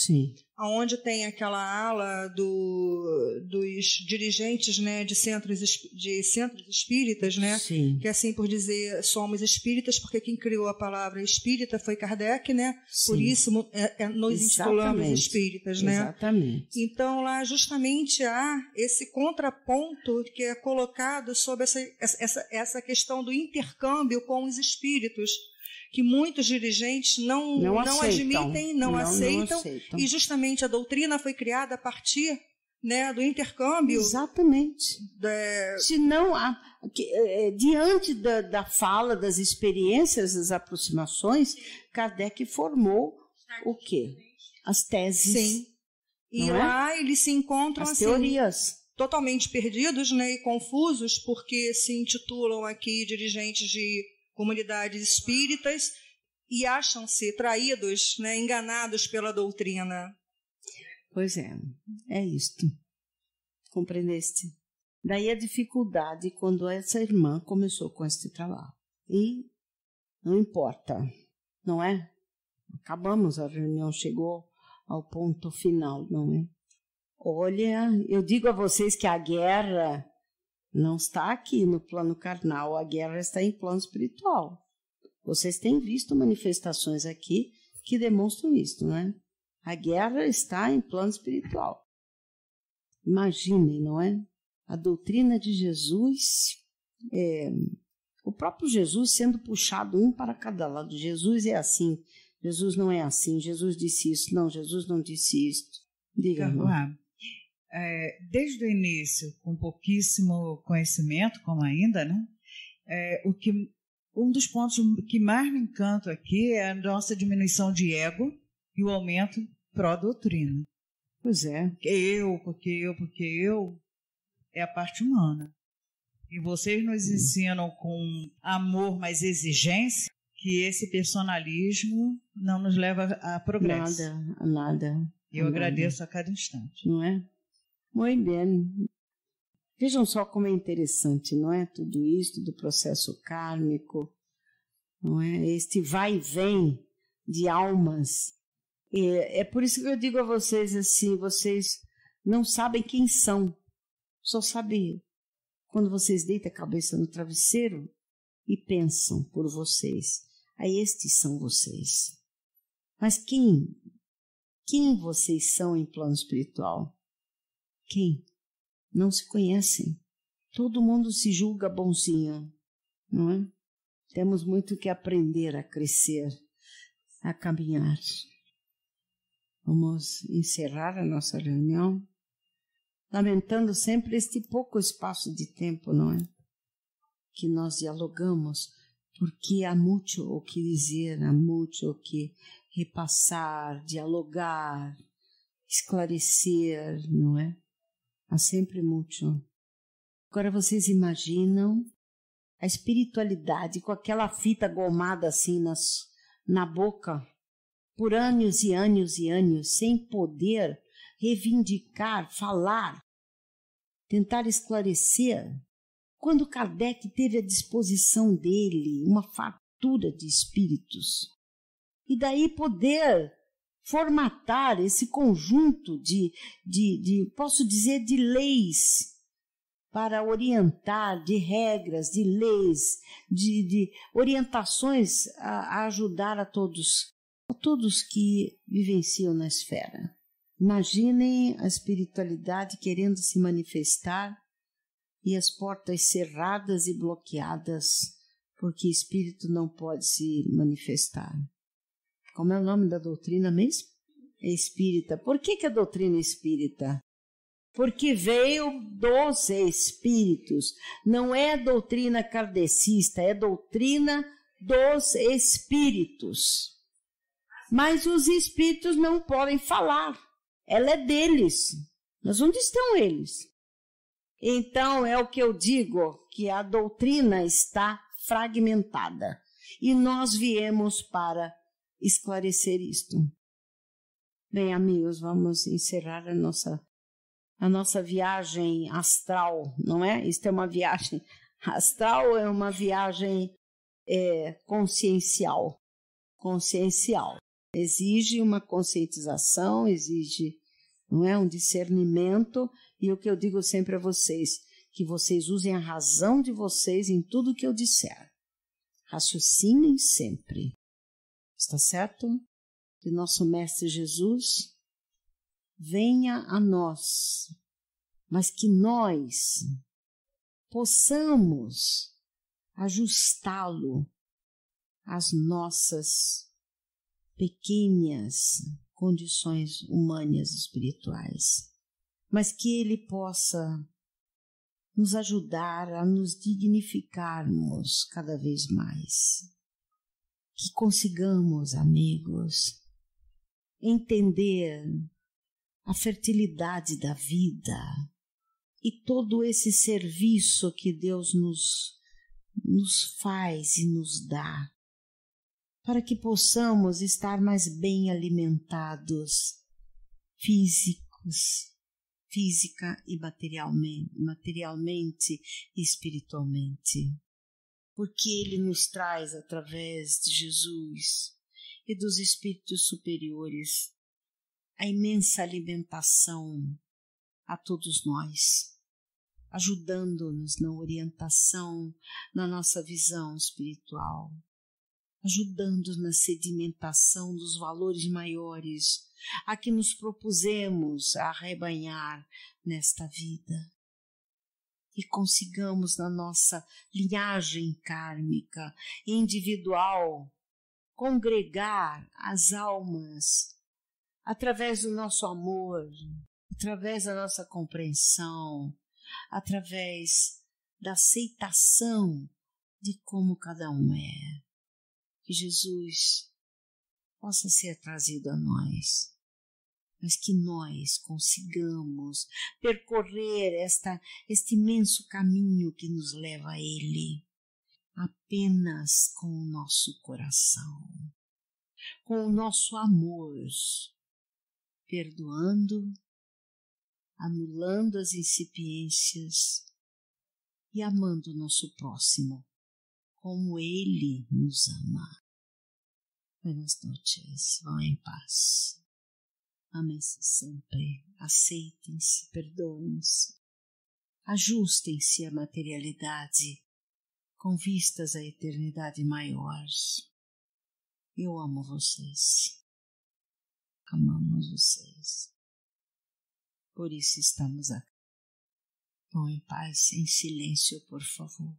onde tem aquela ala dos dirigentes, né, de centros espíritas, né, que assim por dizer, somos espíritas, porque quem criou a palavra espírita foi Kardec, né, por isso nos intitulamos espíritas, né. Exatamente. Então lá justamente há esse contraponto que é colocado sobre essa questão do intercâmbio com os espíritos, que muitos dirigentes não admitem, não aceitam, e justamente a doutrina foi criada a partir, né, do intercâmbio. Exatamente. Senão, diante da fala, das experiências, das aproximações, Kardec formou o quê? As teses. Sim. E lá eles se encontram as assim. Teorias. totalmente perdidos, né, e confusos, porque se intitulam aqui dirigentes de comunidades espíritas e acham-se traídos, né, enganados pela doutrina. Pois é isto. Compreendeste? Daí a dificuldade quando essa irmã começou com este trabalho. E não importa, não é? Acabamos, a reunião chegou ao ponto final, não é? Olha, eu digo a vocês que a guerra não está aqui no plano carnal, a guerra está em plano espiritual. Vocês têm visto manifestações aqui que demonstram isso, não é? A guerra está em plano espiritual. Imaginem, não é? A doutrina de Jesus, o próprio Jesus sendo puxado um para cada lado. Jesus é assim, Jesus não é assim, Jesus disse isso. Não, Jesus não disse isso. Diga, desde o início, com pouquíssimo conhecimento, como ainda, né? Um dos pontos que mais me encanta aqui é a nossa diminuição de ego e o aumento pró-doutrina. Pois é. Porque eu é a parte humana. E vocês nos ensinam com amor, mas exigência, que esse personalismo não nos leva a progresso. Nada. Eu agradeço a cada instante. Não é? Muito bem. Vejam só como é interessante, não é? Tudo isso do processo kármico, não é? Este vai e vem de almas. É por isso que eu digo a vocês assim, vocês não sabem quem são. Só sabem quando vocês deitam a cabeça no travesseiro e pensam por vocês. Aí estes são vocês. Mas quem vocês são em plano espiritual? Quem? Não se conhecem. Todo mundo se julga bonzinho, não é? Temos muito que aprender a crescer, a caminhar. Vamos encerrar a nossa reunião, lamentando sempre este pouco espaço de tempo, não é? Que nós dialogamos, porque há muito o que dizer, há muito o que repassar, dialogar, esclarecer, não é? Há sempre muito. Agora vocês imaginam a espiritualidade com aquela fita gomada assim na boca, por anos e anos e anos, sem poder reivindicar, falar, tentar esclarecer. Quando Kardec teve à disposição dele uma fartura de espíritos, e daí poder formatar esse conjunto posso dizer, de leis para orientar, de regras, de leis, de orientações a ajudar a todos que vivenciam na esfera. Imaginem a espiritualidade querendo se manifestar e as portas cerradas e bloqueadas, porque espírito não pode se manifestar. Como é o nome da doutrina mesmo? É espírita. Por que a doutrina é espírita? Porque veio dos espíritos. Não é doutrina kardecista, é doutrina dos espíritos. Mas os espíritos não podem falar. Ela é deles. Mas onde estão eles? Então, é o que eu digo, que a doutrina está fragmentada. E nós viemos para esclarecer isto. Bem, amigos, vamos encerrar a nossa viagem astral, não é? Isto é uma viagem astral, é uma viagem consciencial. Exige uma conscientização, exige, não é, um discernimento, e o que eu digo sempre a vocês, que vocês usem a razão de vocês em tudo que eu disser. Raciocinem sempre. Está certo? Que nosso Mestre Jesus venha a nós, mas que nós possamos ajustá-lo às nossas pequenas condições humanas espirituais, mas que ele possa nos ajudar a nos dignificarmos cada vez mais. Que consigamos, amigos, entender a fertilidade da vida, e todo esse serviço que Deus nos faz e nos dá, para que possamos estar mais bem alimentados, física e materialmente e espiritualmente. Porque Ele nos traz, através de Jesus e dos espíritos superiores, a imensa alimentação a todos nós, ajudando-nos na orientação, na nossa visão espiritual, ajudando-nos na sedimentação dos valores maiores a que nos propusemos a arrebanhar nesta vida. E consigamos na nossa linhagem kármica, individual, congregar as almas através do nosso amor, através da nossa compreensão, através da aceitação de como cada um é. Que Jesus possa ser trazido a nós, mas que nós consigamos percorrer este imenso caminho que nos leva a Ele, apenas com o nosso coração, com o nosso amor, perdoando, anulando as incipiências e amando o nosso próximo, como Ele nos ama. Buenas noches, vão em paz. Amem-se sempre, aceitem-se, perdoem-se, ajustem-se à materialidade com vistas à eternidade maior. Eu amo vocês, amamos vocês, por isso estamos aqui. Vão em paz, em silêncio, por favor.